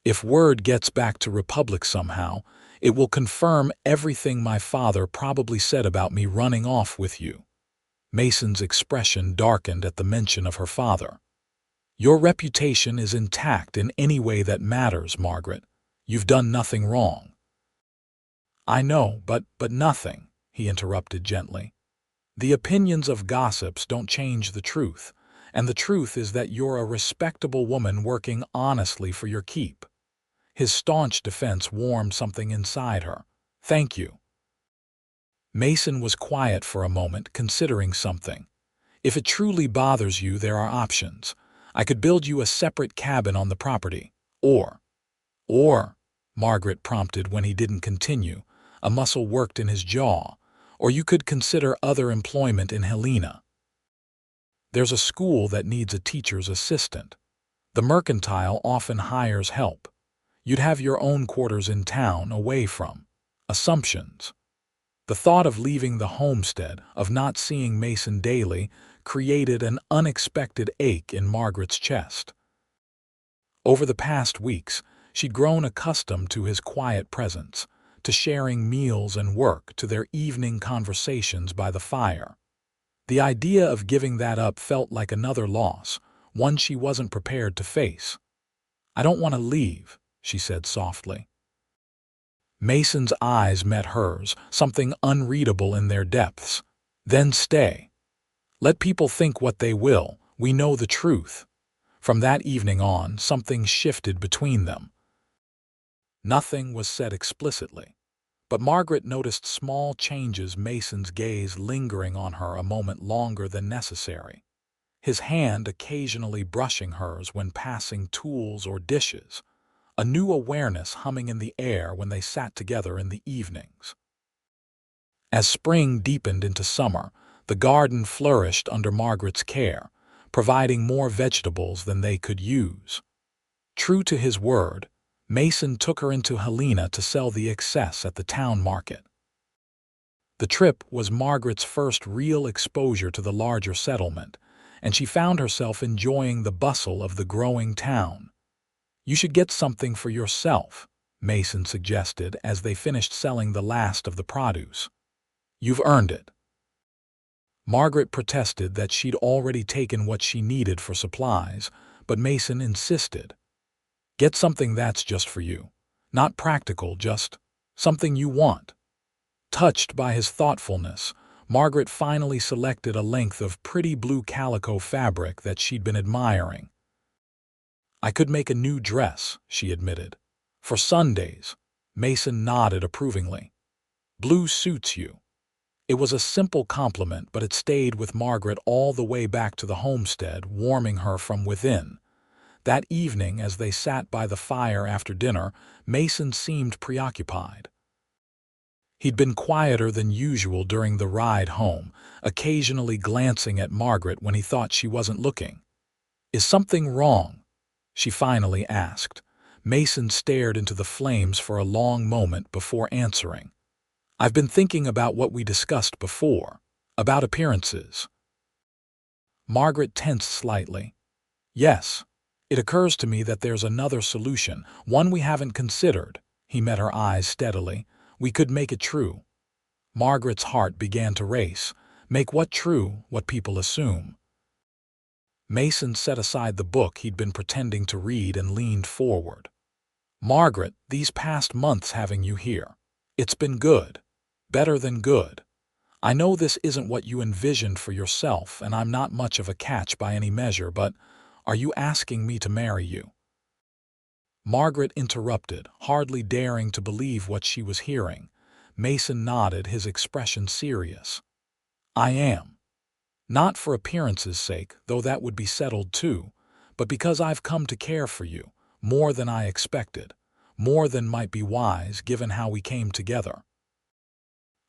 "If word gets back to Republic somehow, it will confirm everything my father probably said about me running off with you." Mason's expression darkened at the mention of her father. "Your reputation is intact in any way that matters, Margaret. You've done nothing wrong." "I know, but nothing," he interrupted gently. "The opinions of gossips don't change the truth, and the truth is that you're a respectable woman working honestly for your keep." His staunch defense warmed something inside her. "Thank you." Mason was quiet for a moment, considering something. "If it truly bothers you, there are options. I could build you a separate cabin on the property. Or, Margaret prompted when he didn't continue. A muscle worked in his jaw. "Or you could consider other employment in Helena. There's a school that needs a teacher's assistant. The mercantile often hires help. You'd have your own quarters in town, away from assumptions." The thought of leaving the homestead, of not seeing Mason daily, created an unexpected ache in Margaret's chest. Over the past weeks, she'd grown accustomed to his quiet presence, to sharing meals and work, to their evening conversations by the fire. The idea of giving that up felt like another loss, one she wasn't prepared to face. "I don't want to leave," she said softly. Mason's eyes met hers, something unreadable in their depths. "Then stay. Let people think what they will. We know the truth." From that evening on, something shifted between them. Nothing was said explicitly, but Margaret noticed small changes, Mason's gaze lingering on her a moment longer than necessary, his hand occasionally brushing hers when passing tools or dishes, a new awareness humming in the air when they sat together in the evenings. As spring deepened into summer, the garden flourished under Margaret's care, providing more vegetables than they could use. True to his word, Mason took her into Helena to sell the excess at the town market. The trip was Margaret's first real exposure to the larger settlement, and she found herself enjoying the bustle of the growing town. "You should get something for yourself," Mason suggested as they finished selling the last of the produce. "You've earned it." Margaret protested that she'd already taken what she needed for supplies, but Mason insisted. "Get something that's just for you. Not practical, just something you want." Touched by his thoughtfulness, Margaret finally selected a length of pretty blue calico fabric that she'd been admiring. "I could make a new dress," she admitted. "For Sundays." Mason nodded approvingly. "Blue suits you." It was a simple compliment, but it stayed with Margaret all the way back to the homestead, warming her from within. That evening, as they sat by the fire after dinner, Mason seemed preoccupied. He'd been quieter than usual during the ride home, occasionally glancing at Margaret when he thought she wasn't looking. "Is something wrong?" she finally asked. Mason stared into the flames for a long moment before answering. "I've been thinking about what we discussed before, about appearances." Margaret tensed slightly. "Yes, it occurs to me that there's another solution, one we haven't considered." He met her eyes steadily. "We could make it true." Margaret's heart began to race. Make what true? What people assume. Mason set aside the book he'd been pretending to read and leaned forward. "Margaret, these past months having you here, it's been good. Better than good. I know this isn't what you envisioned for yourself, and I'm not much of a catch by any measure, but are you asking me to marry you?" Margaret interrupted, hardly daring to believe what she was hearing. Mason nodded, his expression serious. "I am. Not for appearances' sake, though that would be settled too, but because I've come to care for you, more than I expected, more than might be wise given how we came together."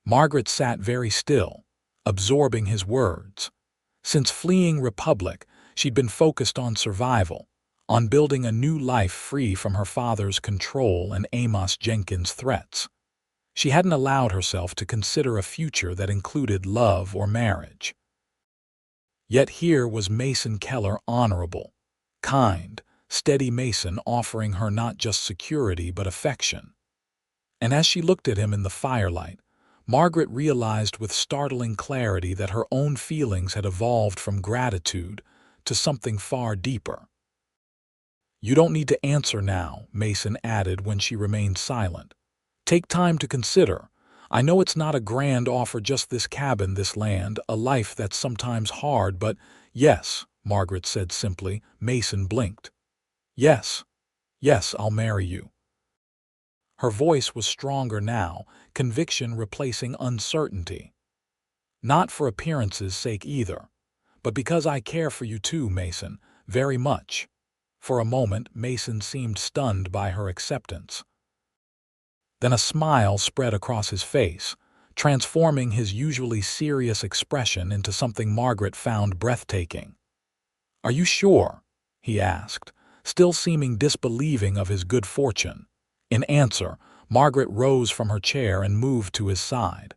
Margaret sat very still, absorbing his words. Since fleeing Republic, she'd been focused on survival, on building a new life free from her father's control and Amos Jenkins' threats. She hadn't allowed herself to consider a future that included love or marriage. Yet here was Mason Keller, honorable, kind, steady Mason, offering her not just security but affection. And as she looked at him in the firelight, Margaret realized with startling clarity that her own feelings had evolved from gratitude to something far deeper. "You don't need to answer now," Mason added when she remained silent. "Take time to consider. I know it's not a grand offer, just this cabin, this land, a life that's sometimes hard, but yes," Margaret said simply. Mason blinked. "Yes, yes, I'll marry you." Her voice was stronger now, conviction replacing uncertainty. "Not for appearances' sake either, but because I care for you too, Mason, very much." For a moment, Mason seemed stunned by her acceptance. Then a smile spread across his face, transforming his usually serious expression into something Margaret found breathtaking. "Are you sure?" he asked, still seeming disbelieving of his good fortune. In answer, Margaret rose from her chair and moved to his side.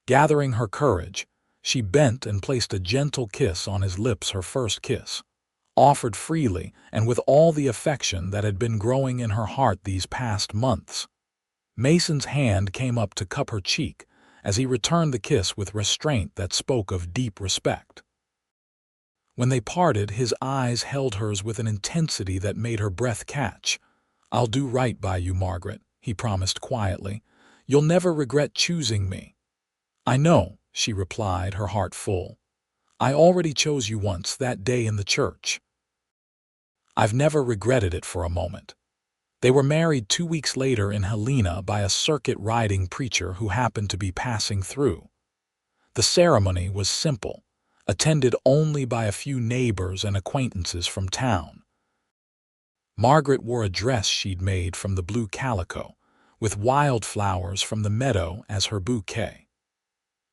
Gathering her courage, she bent and placed a gentle kiss on his lips, her first kiss. offered freely and with all the affection that had been growing in her heart these past months. Mason's hand came up to cup her cheek as he returned the kiss with restraint that spoke of deep respect. When they parted, his eyes held hers with an intensity that made her breath catch. "I'll do right by you, Margaret," he promised quietly. "You'll never regret choosing me." "I know," she replied, her heart full. "I already chose you once, that day in the church. I've never regretted it for a moment." They were married 2 weeks later in Helena by a circuit-riding preacher who happened to be passing through. The ceremony was simple, attended only by a few neighbors and acquaintances from town. Margaret wore a dress she'd made from the blue calico, with wildflowers from the meadow as her bouquet.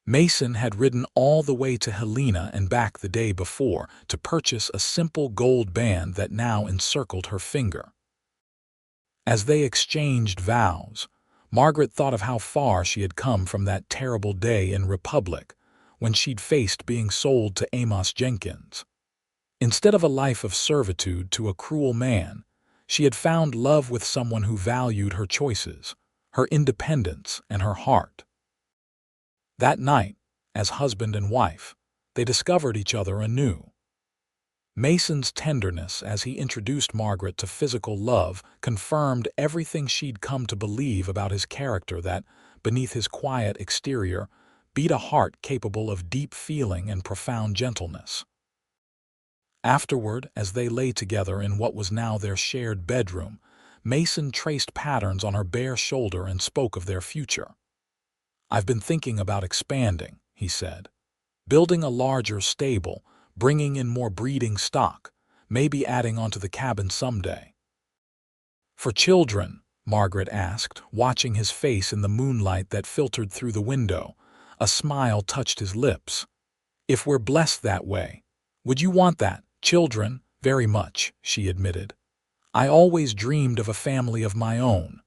Mason had ridden all the way to Helena and back the day before to purchase a simple gold band that now encircled her finger. As they exchanged vows, Margaret thought of how far she had come from that terrible day in Republic when she'd faced being sold to Amos Jenkins. Instead of a life of servitude to a cruel man, she had found love with someone who valued her choices, her independence, and her heart. That night, as husband and wife, they discovered each other anew. Mason's tenderness as he introduced Margaret to physical love confirmed everything she'd come to believe about his character, that, beneath his quiet exterior, beat a heart capable of deep feeling and profound gentleness. Afterward, as they lay together in what was now their shared bedroom, Mason traced patterns on her bare shoulder and spoke of their future. "I've been thinking about expanding," he said. "Building a larger stable, bringing in more breeding stock, maybe adding onto the cabin someday." "For children?" Margaret asked, watching his face in the moonlight that filtered through the window. A smile touched his lips. "If we're blessed that way. Would you want that?" "Children, very much," she admitted. "I always dreamed of a family of my own."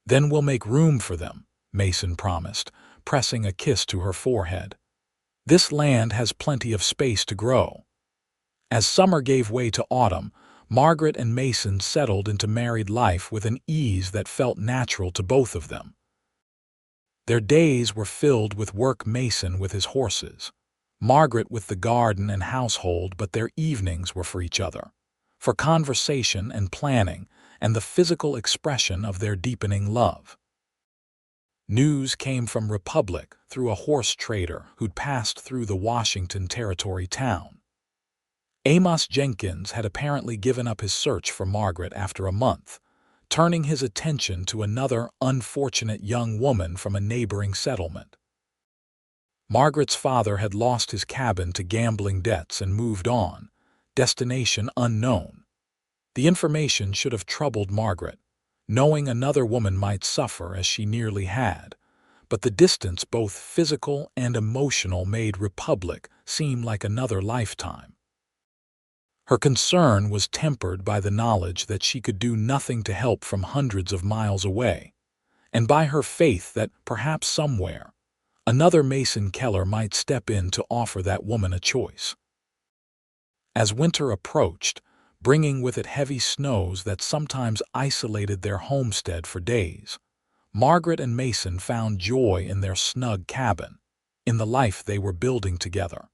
"Then we'll make room for them," Mason promised, pressing a kiss to her forehead. "This land has plenty of space to grow." As summer gave way to autumn, Margaret and Mason settled into married life with an ease that felt natural to both of them. Their days were filled with work, Mason with his horses, Margaret with the garden and household, but their evenings were for each other, for conversation and planning, and the physical expression of their deepening love. News came from Republic through a horse trader who'd passed through the Washington Territory town. Amos Jenkins had apparently given up his search for Margaret after a month, turning his attention to another unfortunate young woman from a neighboring settlement. Margaret's father had lost his cabin to gambling debts and moved on, destination unknown. The information should have troubled Margaret, knowing another woman might suffer as she nearly had, but the distance, both physical and emotional, made Republic seem like another lifetime. Her concern was tempered by the knowledge that she could do nothing to help from hundreds of miles away, and by her faith that perhaps somewhere, another Mason Keller might step in to offer that woman a choice. As winter approached, bringing with it heavy snows that sometimes isolated their homestead for days, Margaret and Mason found joy in their snug cabin, in the life they were building together.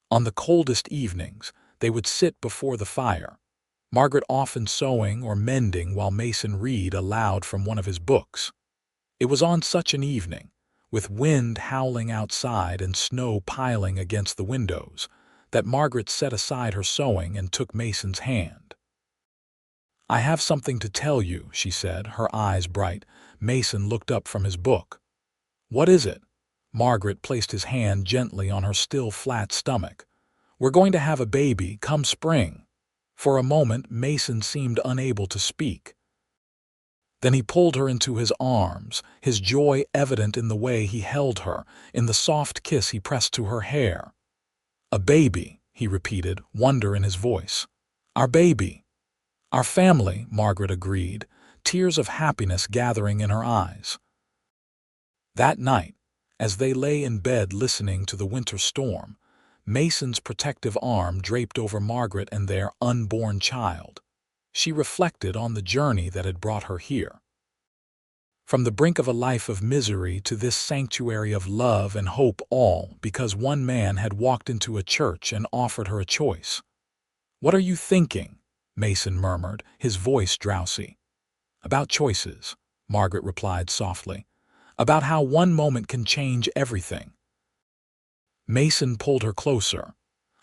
On the coldest evenings, they would sit before the fire, Margaret often sewing or mending while Mason read aloud from one of his books. It was on such an evening, with wind howling outside and snow piling against the windows, that Margaret set aside her sewing and took Mason's hand. "I have something to tell you," she said, her eyes bright. Mason looked up from his book. "What is it?" Margaret placed his hand gently on her still flat stomach. "We're going to have a baby come spring." For a moment, Mason seemed unable to speak. Then he pulled her into his arms, his joy evident in the way he held her, in the soft kiss he pressed to her hair. "A baby," he repeated, wonder in his voice. "Our baby." "Our family," Margaret agreed, tears of happiness gathering in her eyes. That night, as they lay in bed listening to the winter storm, Mason's protective arm draped over Margaret and their unborn child. She reflected on the journey that had brought her here. From the brink of a life of misery to this sanctuary of love and hope, all because one man had walked into a church and offered her a choice. "What are you thinking?" Mason murmured, his voice drowsy. "About choices," Margaret replied softly. "About how one moment can change everything." Mason pulled her closer.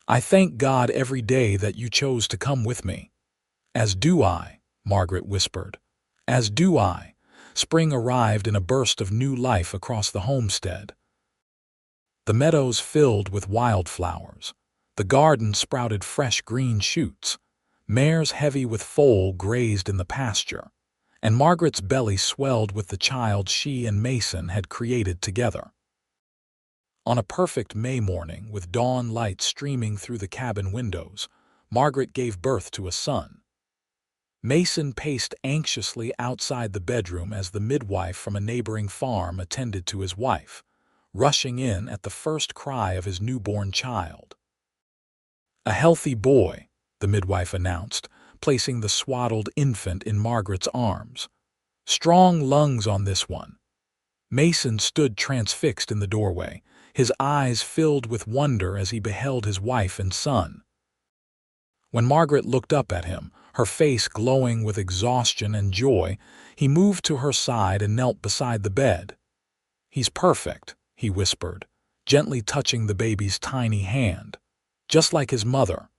"I thank God every day that you chose to come with me." "As do I," Margaret whispered. "As do I." Spring arrived in a burst of new life across the homestead. The meadows filled with wildflowers. The garden sprouted fresh green shoots. Mares heavy with foal grazed in the pasture, and Margaret's belly swelled with the child she and Mason had created together. On a perfect May morning, with dawn light streaming through the cabin windows, Margaret gave birth to a son. Mason paced anxiously outside the bedroom as the midwife from a neighboring farm attended to his wife, rushing in at the first cry of his newborn child. "A healthy boy," the midwife announced, placing the swaddled infant in Margaret's arms. "Strong lungs on this one." Mason stood transfixed in the doorway, his eyes filled with wonder as he beheld his wife and son. When Margaret looked up at him, her face glowing with exhaustion and joy, he moved to her side and knelt beside the bed. "He's perfect," he whispered, gently touching the baby's tiny hand, "just like his mother."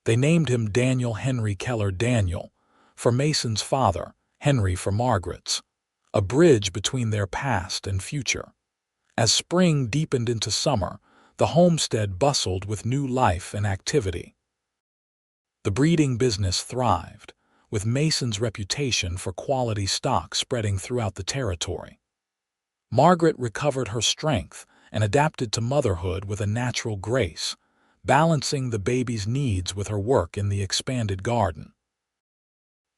They named him Daniel Henry Keller Daniel, for Mason's father, Henry for Margaret's, a bridge between their past and future. As spring deepened into summer, the homestead bustled with new life and activity. The breeding business thrived, with Mason's reputation for quality stock spreading throughout the territory. Margaret recovered her strength and adapted to motherhood with a natural grace, balancing the baby's needs with her work in the expanded garden.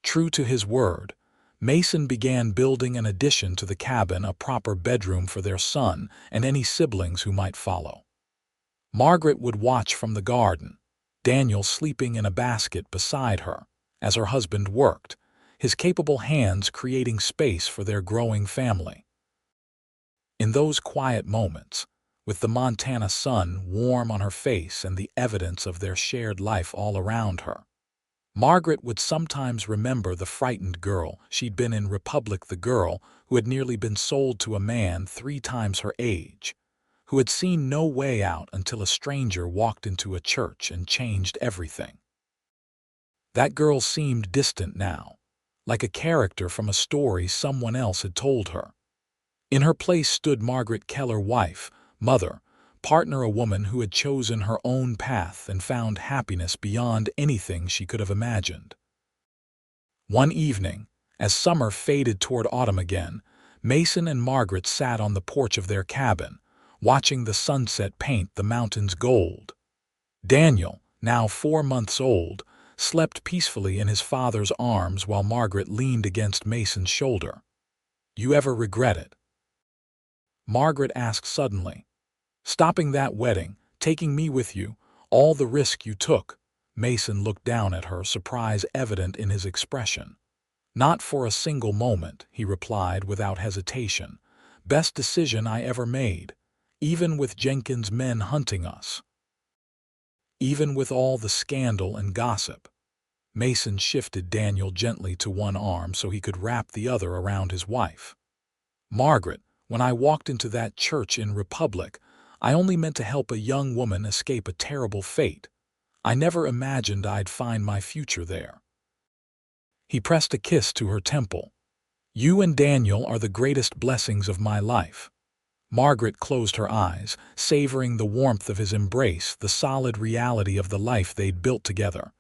True to his word, Mason began building an addition to the cabin, a proper bedroom for their son and any siblings who might follow. Margaret would watch from the garden, Daniel sleeping in a basket beside her, as her husband worked, his capable hands creating space for their growing family. In those quiet moments, with the Montana sun warm on her face and the evidence of their shared life all around her, Margaret would sometimes remember the frightened girl she'd been in Republic, the girl who had nearly been sold to a man 3 times her age, who had seen no way out until a stranger walked into a church and changed everything. That girl seemed distant now, like a character from a story someone else had told her. In her place stood Margaret Keller, wife, mother, partner, a woman who had chosen her own path and found happiness beyond anything she could have imagined. One evening, as summer faded toward autumn again, Mason and Margaret sat on the porch of their cabin, watching the sunset paint the mountains gold. Daniel, now 4 months old, slept peacefully in his father's arms while Margaret leaned against Mason's shoulder. "You ever regret it?" Margaret asked suddenly. "Stopping that wedding, taking me with you, all the risk you took?" Mason looked down at her, surprise evident in his expression. "Not for a single moment," he replied without hesitation. "Best decision I ever made, even with Jenkins' men hunting us. Even with all the scandal and gossip." Mason shifted Daniel gently to one arm so he could wrap the other around his wife. "Margaret, when I walked into that church in Republic, I only meant to help a young woman escape a terrible fate. I never imagined I'd find my future there." He pressed a kiss to her temple. "You and Daniel are the greatest blessings of my life." Margaret closed her eyes, savoring the warmth of his embrace, the solid reality of the life they'd built together.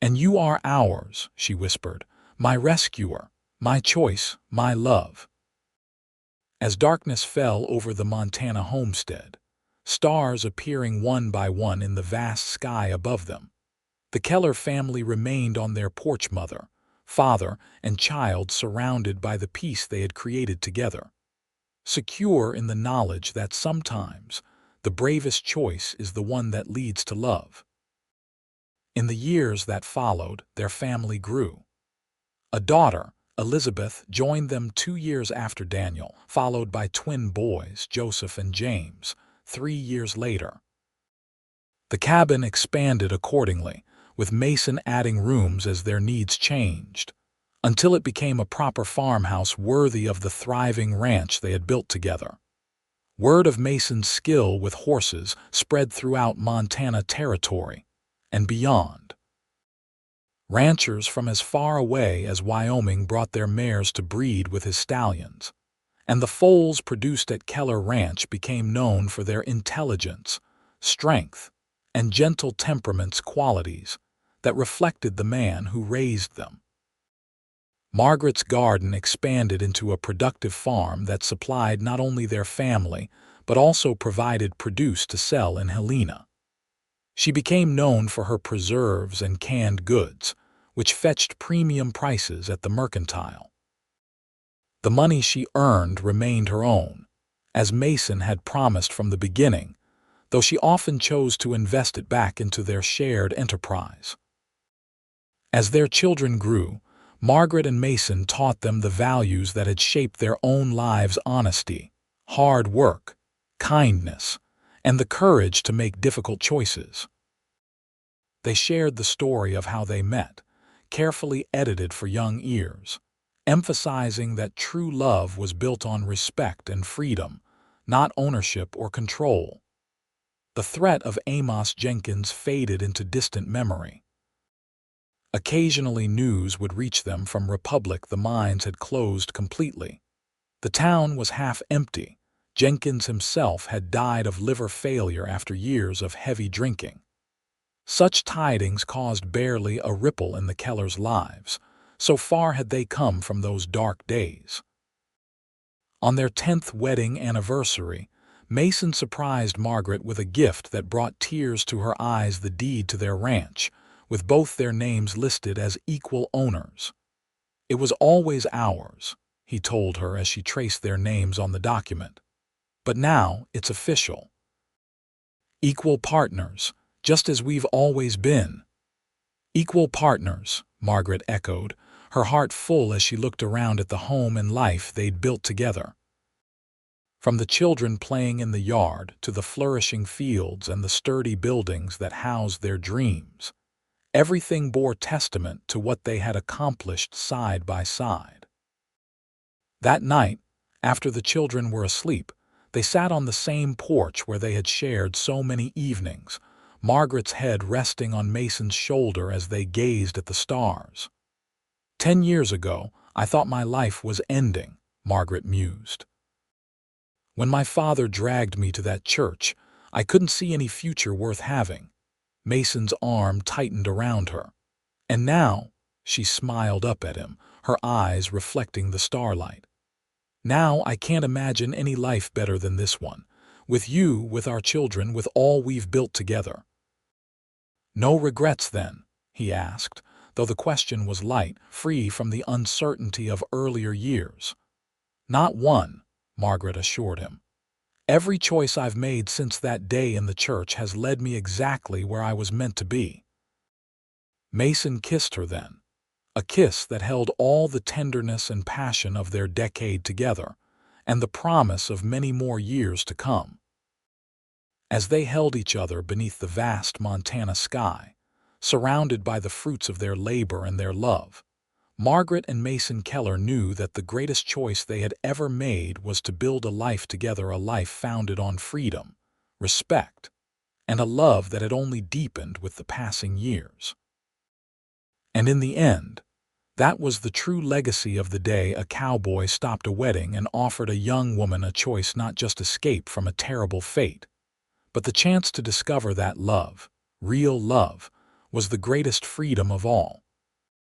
"And you are ours," she whispered, "my rescuer, my choice, my love." As darkness fell over the Montana homestead, stars appearing one by one in the vast sky above them, the Keller family remained on their porch, mother, father, and child, surrounded by the peace they had created together, secure in the knowledge that sometimes The bravest choice is the one that leads to love. In the years that followed, their family grew. A daughter, Elizabeth, joined them 2 years after Daniel, followed by twin boys, Joseph and James, 3 years later. The cabin expanded accordingly, with Mason adding rooms as their needs changed, until it became a proper farmhouse worthy of the thriving ranch they had built together. Word of Mason's skill with horses spread throughout Montana Territory and beyond. Ranchers from as far away as Wyoming brought their mares to breed with his stallions, and the foals produced at Keller Ranch became known for their intelligence, strength, and gentle temperaments, qualities that reflected the man who raised them. Margaret's garden expanded into a productive farm that supplied not only their family, but also provided produce to sell in Helena. She became known for her preserves and canned goods, which fetched premium prices at the mercantile. The money she earned remained her own, as Mason had promised from the beginning, though she often chose to invest it back into their shared enterprise. As their children grew, Margaret and Mason taught them the values that had shaped their own lives: honesty, hard work, kindness, and the courage to make difficult choices. They shared the story of how they met, carefully edited for young ears, emphasizing that true love was built on respect and freedom, not ownership or control. The threat of Amos Jenkins faded into distant memory. Occasionally news would reach them from Republic. The mines had closed completely. The town was half empty. Jenkins himself had died of liver failure after years of heavy drinking. Such tidings caused barely a ripple in the Kellers' lives. So far had they come from those dark days. On their 10th wedding anniversary, Mason surprised Margaret with a gift that brought tears to her eyes: the deed to their ranch, with both their names listed as equal owners. "It was always ours," he told her as she traced their names on the document. "But now it's official. Equal partners, just as we've always been." "Equal partners," Margaret echoed, her heart full as she looked around at the home and life they'd built together. From the children playing in the yard to the flourishing fields and the sturdy buildings that housed their dreams, everything bore testament to what they had accomplished side by side. That night, after the children were asleep, they sat on the same porch where they had shared so many evenings, Margaret's head resting on Mason's shoulder as they gazed at the stars. "10 years ago, I thought my life was ending," Margaret mused. "When my father dragged me to that church, I couldn't see any future worth having." Mason's arm tightened around her. "And now," she smiled up at him, her eyes reflecting the starlight, "now I can't imagine any life better than this one, with you, with our children, with all we've built together." "No regrets, then?" he asked, though the question was light, free from the uncertainty of earlier years. "Not one," Margaret assured him. "Every choice I've made since that day in the church has led me exactly where I was meant to be." Mason kissed her then, a kiss that held all the tenderness and passion of their decade together, and the promise of many more years to come. As they held each other beneath the vast Montana sky, surrounded by the fruits of their labor and their love, Margaret and Mason Keller knew that the greatest choice they had ever made was to build a life together, a life founded on freedom, respect, and a love that had only deepened with the passing years. And in the end, that was the true legacy of the day a cowboy stopped a wedding and offered a young woman a choice: not just escape from a terrible fate, but the chance to discover that love, real love, was the greatest freedom of all.